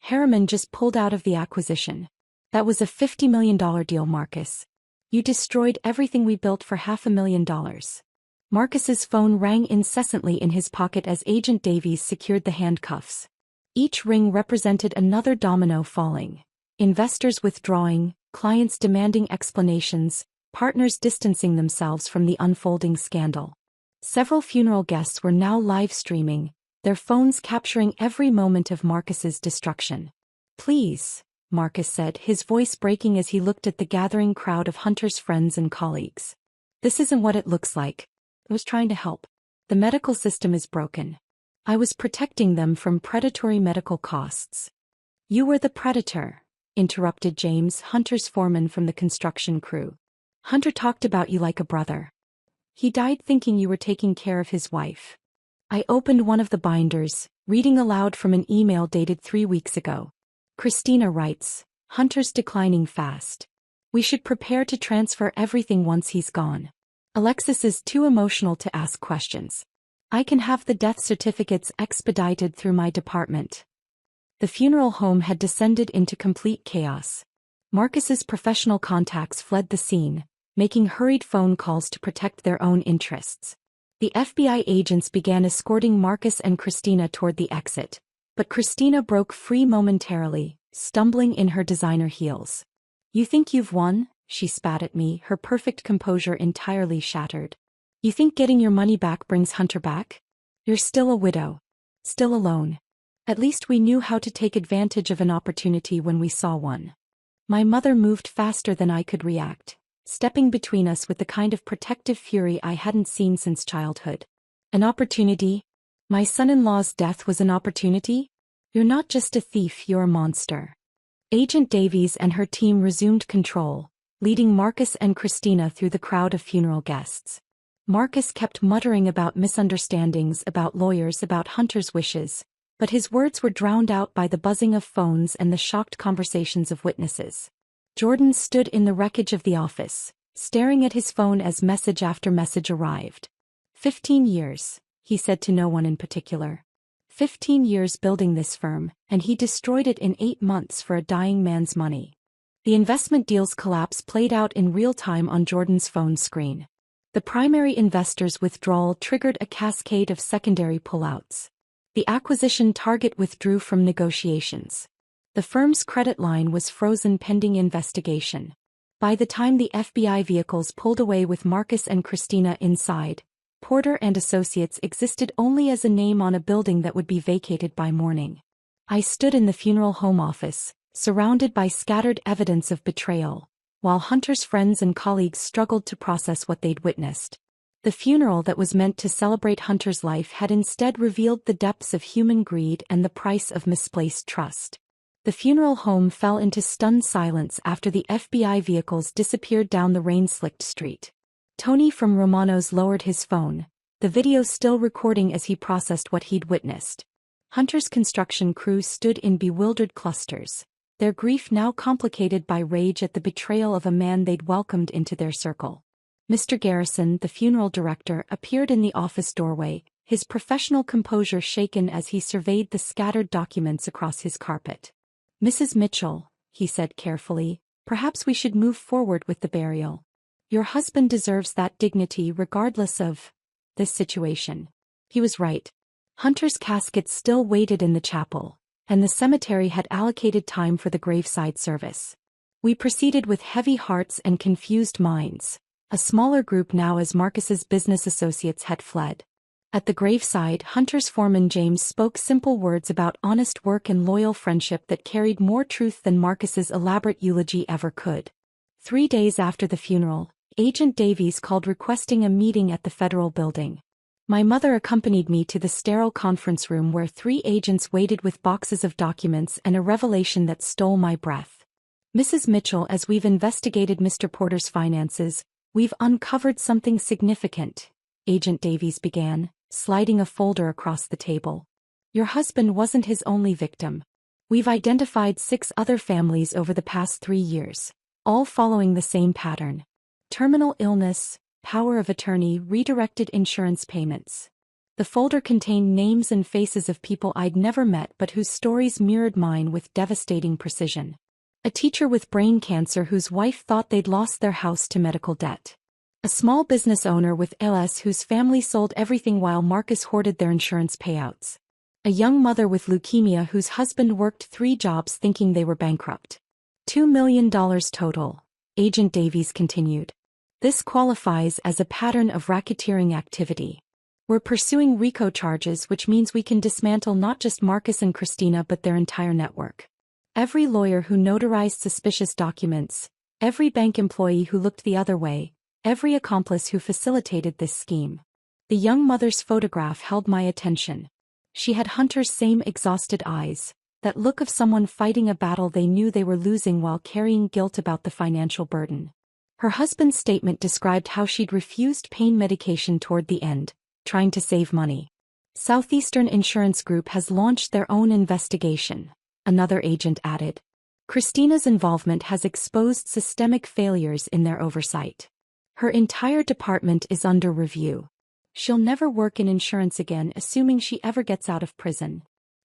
"Harriman just pulled out of the acquisition. That was a $50 million deal, Marcus. You destroyed everything we built for $500,000. Marcus's phone rang incessantly in his pocket as Agent Davies secured the handcuffs. Each ring represented another domino falling. Investors withdrawing, clients demanding explanations, partners distancing themselves from the unfolding scandal. Several funeral guests were now live streaming, their phones capturing every moment of Marcus's destruction. "Please," Marcus said, his voice breaking as he looked at the gathering crowd of Hunter's friends and colleagues. "This isn't what it looks like. I was trying to help. The medical system is broken. I was protecting them from predatory medical costs." "You were the predator," interrupted James, Hunter's foreman from the construction crew. "Hunter talked about you like a brother. He died thinking you were taking care of his wife." I opened one of the binders, reading aloud from an email dated 3 weeks ago. Christina writes, "Hunter's declining fast. We should prepare to transfer everything once he's gone. Alexis is too emotional to ask questions. I can have the death certificates expedited through my department." The funeral home had descended into complete chaos. Marcus's professional contacts fled the scene, making hurried phone calls to protect their own interests. The FBI agents began escorting Marcus and Christina toward the exit, but Christina broke free momentarily, stumbling in her designer heels. "You think you've won?" she spat at me, her perfect composure entirely shattered. "You think getting your money back brings Hunter back? You're still a widow. Still alone. At least we knew how to take advantage of an opportunity when we saw one." My mother moved faster than I could react, stepping between us with the kind of protective fury I hadn't seen since childhood. "An opportunity? My son-in-law's death was an opportunity? You're not just a thief, you're a monster." Agent Davies and her team resumed control, leading Marcus and Christina through the crowd of funeral guests. Marcus kept muttering about misunderstandings, about lawyers, about Hunter's wishes, but his words were drowned out by the buzzing of phones and the shocked conversations of witnesses. Jordan stood in the wreckage of the office, staring at his phone as message after message arrived. 15 years, he said to no one in particular. 15 years building this firm, and he destroyed it in 8 months for a dying man's money. The investment deal's collapse played out in real time on Jordan's phone screen. The primary investor's withdrawal triggered a cascade of secondary pullouts. The acquisition target withdrew from negotiations. The firm's credit line was frozen pending investigation. By the time the FBI vehicles pulled away with Marcus and Christina inside, Porter and Associates existed only as a name on a building that would be vacated by morning. I stood in the funeral home office, surrounded by scattered evidence of betrayal, while Hunter's friends and colleagues struggled to process what they'd witnessed. The funeral that was meant to celebrate Hunter's life had instead revealed the depths of human greed and the price of misplaced trust. The funeral home fell into stunned silence after the FBI vehicles disappeared down the rain-slicked street. Tony from Romano's lowered his phone, the video still recording as he processed what he'd witnessed. Hunter's construction crew stood in bewildered clusters, their grief now complicated by rage at the betrayal of a man they'd welcomed into their circle. Mr. Garrison, the funeral director, appeared in the office doorway, his professional composure shaken as he surveyed the scattered documents across his carpet. "Mrs. Mitchell," he said carefully, "perhaps we should move forward with the burial. Your husband deserves that dignity regardless of this situation." He was right. Hunter's casket still waited in the chapel, and the cemetery had allocated time for the graveside service. We proceeded with heavy hearts and confused minds, a smaller group now as Marcus's business associates had fled. At the graveside, Hunter's foreman James spoke simple words about honest work and loyal friendship that carried more truth than Marcus's elaborate eulogy ever could. 3 days after the funeral, Agent Davies called requesting a meeting at the federal building. My mother accompanied me to the sterile conference room where 3 agents waited with boxes of documents and a revelation that stole my breath. "Mrs. Mitchell, as we've investigated Mr. Porter's finances, we've uncovered something significant," Agent Davies began, sliding a folder across the table. "Your husband wasn't his only victim. We've identified 6 other families over the past 3 years, all following the same pattern. Terminal illness, power of attorney, redirected insurance payments." The folder contained names and faces of people I'd never met but whose stories mirrored mine with devastating precision. A teacher with brain cancer whose wife thought they'd lost their house to medical debt. A small business owner with ALS whose family sold everything while Marcus hoarded their insurance payouts. A young mother with leukemia whose husband worked 3 jobs thinking they were bankrupt. $2 million total, Agent Davies continued. This qualifies as a pattern of racketeering activity. We're pursuing RICO charges, which means we can dismantle not just Marcus and Christina but their entire network. Every lawyer who notarized suspicious documents, every bank employee who looked the other way, every accomplice who facilitated this scheme. The young mother's photograph held my attention. She had Hunter's same exhausted eyes, that look of someone fighting a battle they knew they were losing while carrying guilt about the financial burden. Her husband's statement described how she'd refused pain medication toward the end, trying to save money. "Southeastern Insurance Group has launched their own investigation," another agent added. "Christina's involvement has exposed systemic failures in their oversight. Her entire department is under review. She'll never work in insurance again, assuming she ever gets out of prison."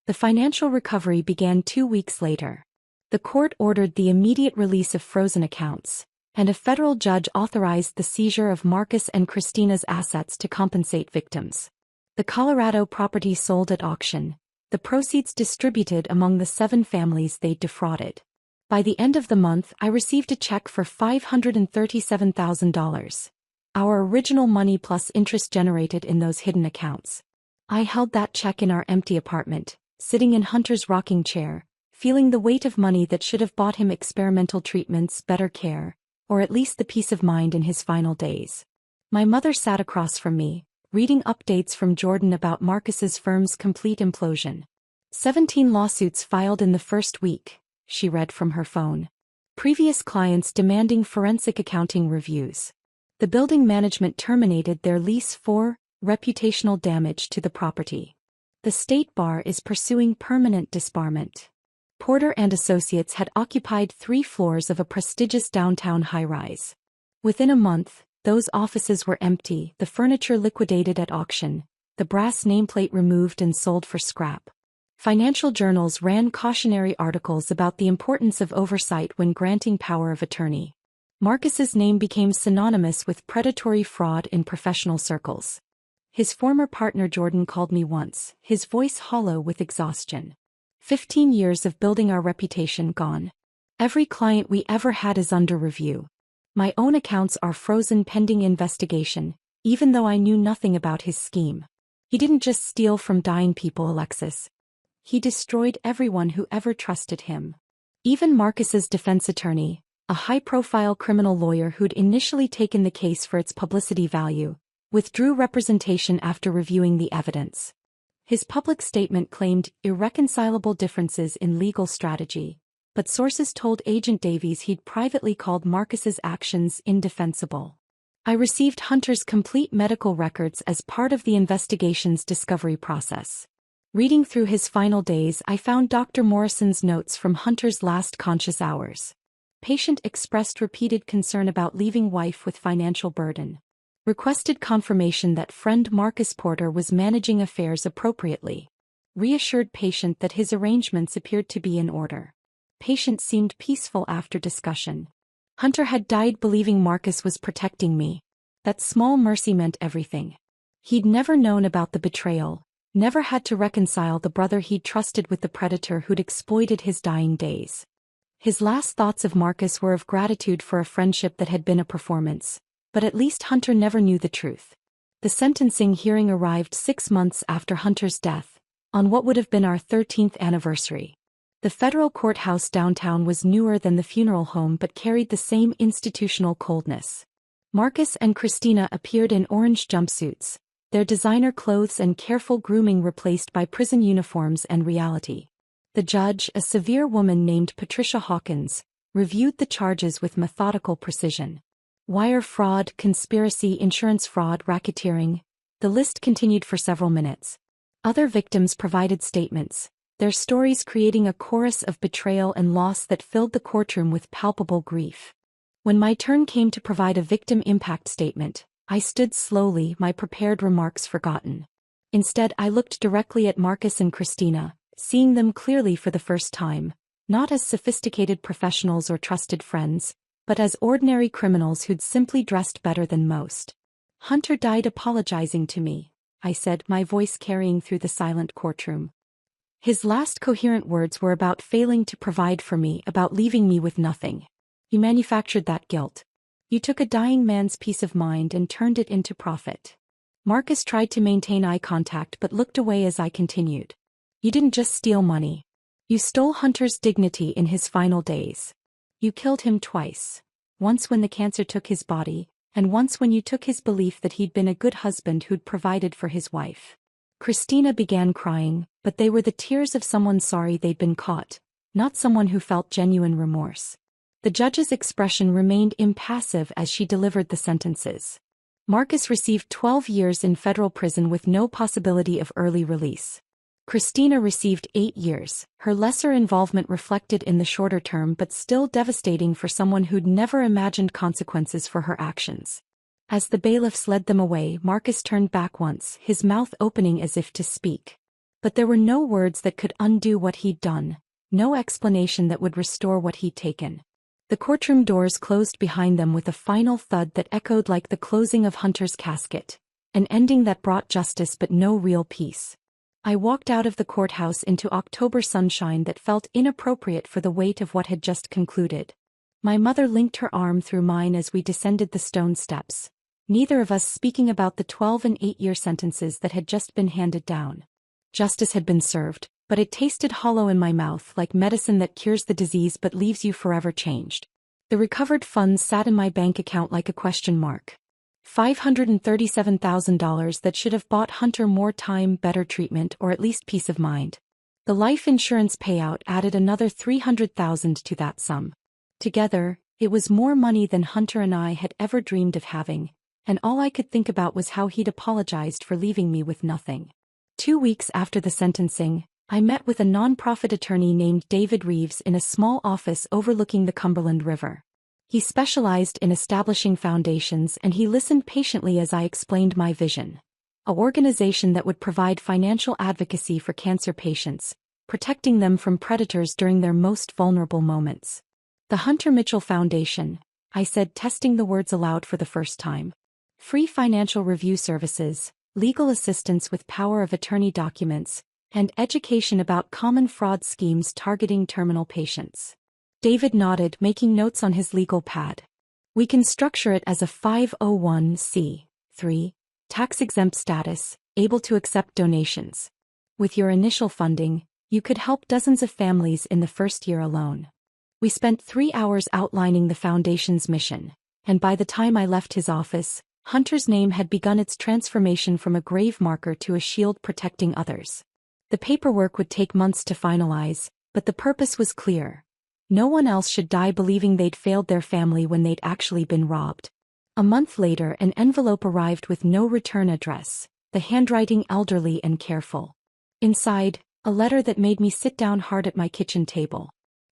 The financial recovery began 2 weeks later. The court ordered the immediate release of frozen accounts, and a federal judge authorized the seizure of Marcus and Christina's assets to compensate victims. The Colorado property sold at auction, the proceeds distributed among the 7 families they defrauded. By the end of the month, I received a check for $537,000. Our original money plus interest generated in those hidden accounts. I held that check in our empty apartment, sitting in Hunter's rocking chair, feeling the weight of money that should have bought him experimental treatments, better care, or at least the peace of mind in his final days. My mother sat across from me, reading updates from Jordan about Marcus's firm's complete implosion. 17 lawsuits filed in the first week, she read from her phone. Previous clients demanding forensic accounting reviews. The building management terminated their lease for reputational damage to the property. The state bar is pursuing permanent disbarment. Porter and Associates had occupied 3 floors of a prestigious downtown high-rise. Within a month, those offices were empty, the furniture liquidated at auction, the brass nameplate removed and sold for scrap. Financial journals ran cautionary articles about the importance of oversight when granting power of attorney. Marcus's name became synonymous with predatory fraud in professional circles. His former partner Jordan called me once, his voice hollow with exhaustion. 15 years of building our reputation gone. Every client we ever had is under review. My own accounts are frozen pending investigation, even though I knew nothing about his scheme. He didn't just steal from dying people, Alexis. He destroyed everyone who ever trusted him. Even Marcus's defense attorney, a high-profile criminal lawyer who'd initially taken the case for its publicity value, withdrew representation after reviewing the evidence. His public statement claimed irreconcilable differences in legal strategy, but sources told Agent Davies he'd privately called Marcus's actions indefensible. I received Hunter's complete medical records as part of the investigation's discovery process. Reading through his final days, I found Dr. Morrison's notes from Hunter's last conscious hours. Patient expressed repeated concern about leaving wife with financial burden. Requested confirmation that friend Marcus Porter was managing affairs appropriately. Reassured patient that his arrangements appeared to be in order. Patient seemed peaceful after discussion. Hunter had died believing Marcus was protecting me. That small mercy meant everything. He'd never known about the betrayal, never had to reconcile the brother he'd trusted with the predator who'd exploited his dying days. His last thoughts of Marcus were of gratitude for a friendship that had been a performance, but at least Hunter never knew the truth. The sentencing hearing arrived 6 months after Hunter's death, on what would have been our 13th anniversary. The federal courthouse downtown was newer than the funeral home but carried the same institutional coldness. Marcus and Christina appeared in orange jumpsuits, their designer clothes and careful grooming replaced by prison uniforms and reality. The judge, a severe woman named Patricia Hawkins, reviewed the charges with methodical precision. Wire fraud, conspiracy, insurance fraud, racketeering. The list continued for several minutes. Other victims provided statements, their stories creating a chorus of betrayal and loss that filled the courtroom with palpable grief. When my turn came to provide a victim impact statement, I stood slowly, my prepared remarks forgotten. Instead, I looked directly at Marcus and Christina, seeing them clearly for the first time, not as sophisticated professionals or trusted friends, but as ordinary criminals who'd simply dressed better than most. Hunter died apologizing to me, I said, my voice carrying through the silent courtroom. His last coherent words were about failing to provide for me, about leaving me with nothing. You manufactured that guilt. You took a dying man's peace of mind and turned it into profit. Marcus tried to maintain eye contact but looked away as I continued. You didn't just steal money. You stole Hunter's dignity in his final days. You killed him twice. Once when the cancer took his body, and once when you took his belief that he'd been a good husband who'd provided for his wife. Christina began crying, but they were the tears of someone sorry they'd been caught, not someone who felt genuine remorse. The judge's expression remained impassive as she delivered the sentences. Marcus received 12 years in federal prison with no possibility of early release. Christina received 8 years, her lesser involvement reflected in the shorter term but still devastating for someone who'd never imagined consequences for her actions. As the bailiffs led them away, Marcus turned back once, his mouth opening as if to speak. But there were no words that could undo what he'd done, no explanation that would restore what he'd taken. The courtroom doors closed behind them with a final thud that echoed like the closing of Hunter's casket, an ending that brought justice but no real peace. I walked out of the courthouse into October sunshine that felt inappropriate for the weight of what had just concluded. My mother linked her arm through mine as we descended the stone steps, neither of us speaking about the 12 and 8-year sentences that had just been handed down. Justice had been served, but it tasted hollow in my mouth like medicine that cures the disease but leaves you forever changed. The recovered funds sat in my bank account like a question mark. $537,000 that should have bought Hunter more time, better treatment, or at least peace of mind. The life insurance payout added another $300,000 to that sum. Together, it was more money than Hunter and I had ever dreamed of having, and all I could think about was how he'd apologized for leaving me with nothing. 2 weeks after the sentencing, I met with a nonprofit attorney named David Reeves in a small office overlooking the Cumberland River. He specialized in establishing foundations and he listened patiently as I explained my vision. An organization that would provide financial advocacy for cancer patients, protecting them from predators during their most vulnerable moments. The Hunter Mitchell Foundation, I said, testing the words aloud for the first time. Free financial review services, legal assistance with power of attorney documents, and education about common fraud schemes targeting terminal patients. David nodded, making notes on his legal pad. We can structure it as a 501c3, tax-exempt status, able to accept donations. With your initial funding, you could help dozens of families in the first year alone. We spent 3 hours outlining the foundation's mission, and by the time I left his office, Hunter's name had begun its transformation from a grave marker to a shield protecting others. The paperwork would take months to finalize, but the purpose was clear. No one else should die believing they'd failed their family when they'd actually been robbed. A month later, an envelope arrived with no return address, the handwriting elderly and careful. Inside, a letter that made me sit down hard at my kitchen table.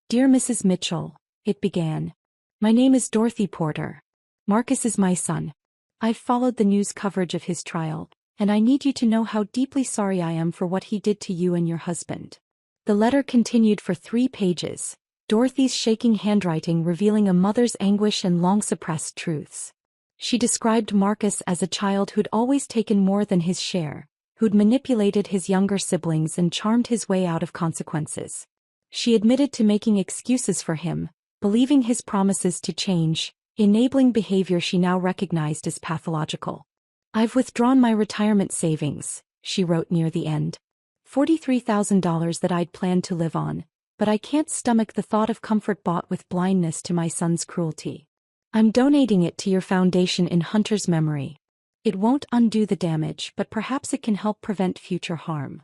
Dear Mrs. Mitchell, it began. My name is Dorothy Porter. Marcus is my son. I've followed the news coverage of his trial, and I need you to know how deeply sorry I am for what he did to you and your husband. The letter continued for 3 pages, Dorothy's shaking handwriting revealing a mother's anguish and long-suppressed truths. She described Marcus as a child who'd always taken more than his share, who'd manipulated his younger siblings and charmed his way out of consequences. She admitted to making excuses for him, believing his promises to change, enabling behavior she now recognized as pathological. "I've withdrawn my retirement savings," she wrote near the end. $43,000 that I'd planned to live on, but I can't stomach the thought of comfort bought with blindness to my son's cruelty. I'm donating it to your foundation in Hunter's memory. It won't undo the damage, but perhaps it can help prevent future harm.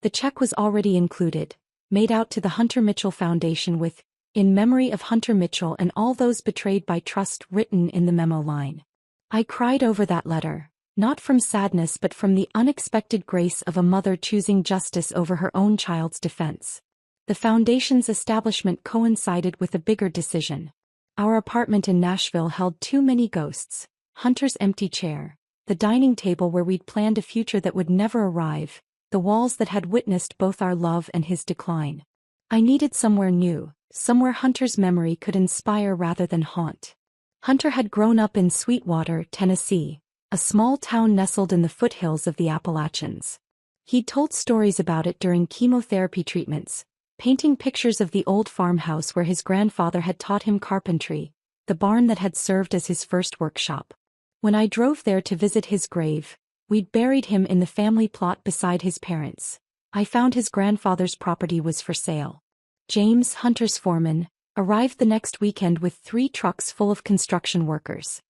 The check was already included, made out to the Hunter Mitchell Foundation with, "In memory of Hunter Mitchell and all those betrayed by trust," written in the memo line. I cried over that letter, not from sadness but from the unexpected grace of a mother choosing justice over her own child's defense. The foundation's establishment coincided with a bigger decision. Our apartment in Nashville held too many ghosts: Hunter's empty chair, the dining table where we'd planned a future that would never arrive, the walls that had witnessed both our love and his decline. I needed somewhere new, somewhere Hunter's memory could inspire rather than haunt. Hunter had grown up in Sweetwater, Tennessee, a small town nestled in the foothills of the Appalachians. He'd told stories about it during chemotherapy treatments, painting pictures of the old farmhouse where his grandfather had taught him carpentry, the barn that had served as his first workshop. When I drove there to visit his grave, we'd buried him in the family plot beside his parents. I found his grandfather's property was for sale. James, Hunter's foreman, arrived the next weekend with 3 trucks full of construction workers.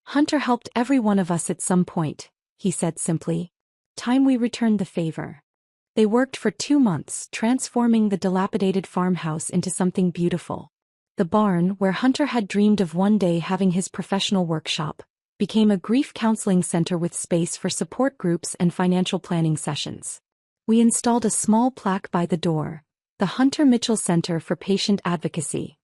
"Hunter helped every one of us at some point," he said simply. "Time we returned the favor." They worked for 2 months, transforming the dilapidated farmhouse into something beautiful. The barn, where Hunter had dreamed of one day having his professional workshop, became a grief counseling center with space for support groups and financial planning sessions. We installed a small plaque by the door, the Hunter Mitchell Center for Patient Advocacy.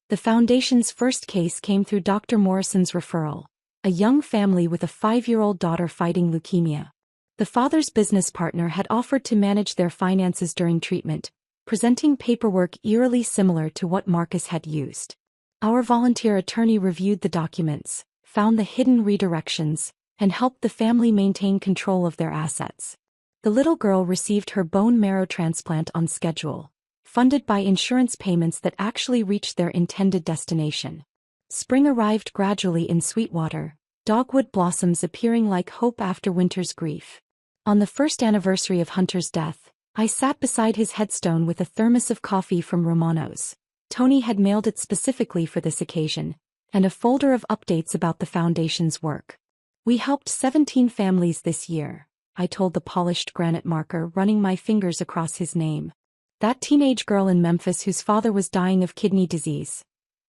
The foundation's first case came through Dr. Morrison's referral, a young family with a 5-year-old daughter fighting leukemia. The father's business partner had offered to manage their finances during treatment, presenting paperwork eerily similar to what Marcus had used. Our volunteer attorney reviewed the documents, found the hidden redirections, and helped the family maintain control of their assets. The little girl received her bone marrow transplant on schedule, funded by insurance payments that actually reached their intended destination. Spring arrived gradually in Sweetwater, dogwood blossoms appearing like hope after winter's grief. On the first anniversary of Hunter's death, I sat beside his headstone with a thermos of coffee from Romano's. Tony had mailed it specifically for this occasion, and a folder of updates about the foundation's work. "We helped 17 families this year," I told the polished granite marker, running my fingers across his name. "That teenage girl in Memphis whose father was dying of kidney disease.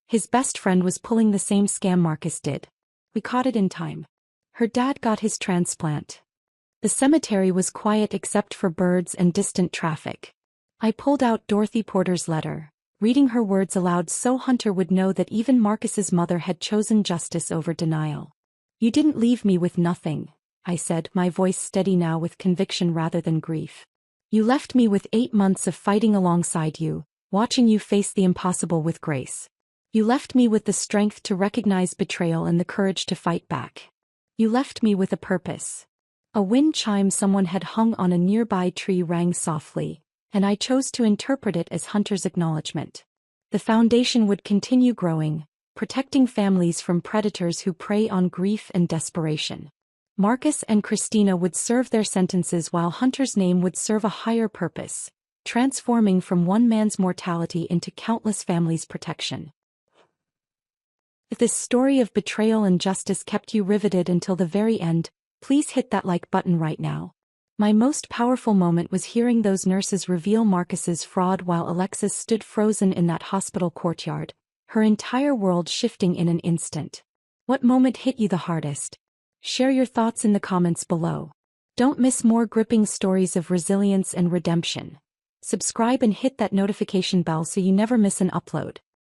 His best friend was pulling the same scam Marcus did. We caught it in time. Her dad got his transplant." The cemetery was quiet except for birds and distant traffic. I pulled out Dorothy Porter's letter, reading her words aloud so Hunter would know that even Marcus's mother had chosen justice over denial. "You didn't leave me with nothing," I said, my voice steady now with conviction rather than grief. "You left me with 8 months of fighting alongside you, watching you face the impossible with grace. You left me with the strength to recognize betrayal and the courage to fight back. You left me with a purpose." A wind chime someone had hung on a nearby tree rang softly, and I chose to interpret it as Hunter's acknowledgement. The foundation would continue growing, protecting families from predators who prey on grief and desperation. Marcus and Christina would serve their sentences while Hunter's name would serve a higher purpose, transforming from one man's mortality into countless families' protection. If this story of betrayal and justice kept you riveted until the very end, please hit that like button right now. My most powerful moment was hearing those nurses reveal Marcus's fraud while Alexis stood frozen in that hospital courtyard, her entire world shifting in an instant. What moment hit you the hardest? Share your thoughts in the comments below. Don't miss more gripping stories of resilience and redemption. Subscribe and hit that notification bell so you never miss an upload.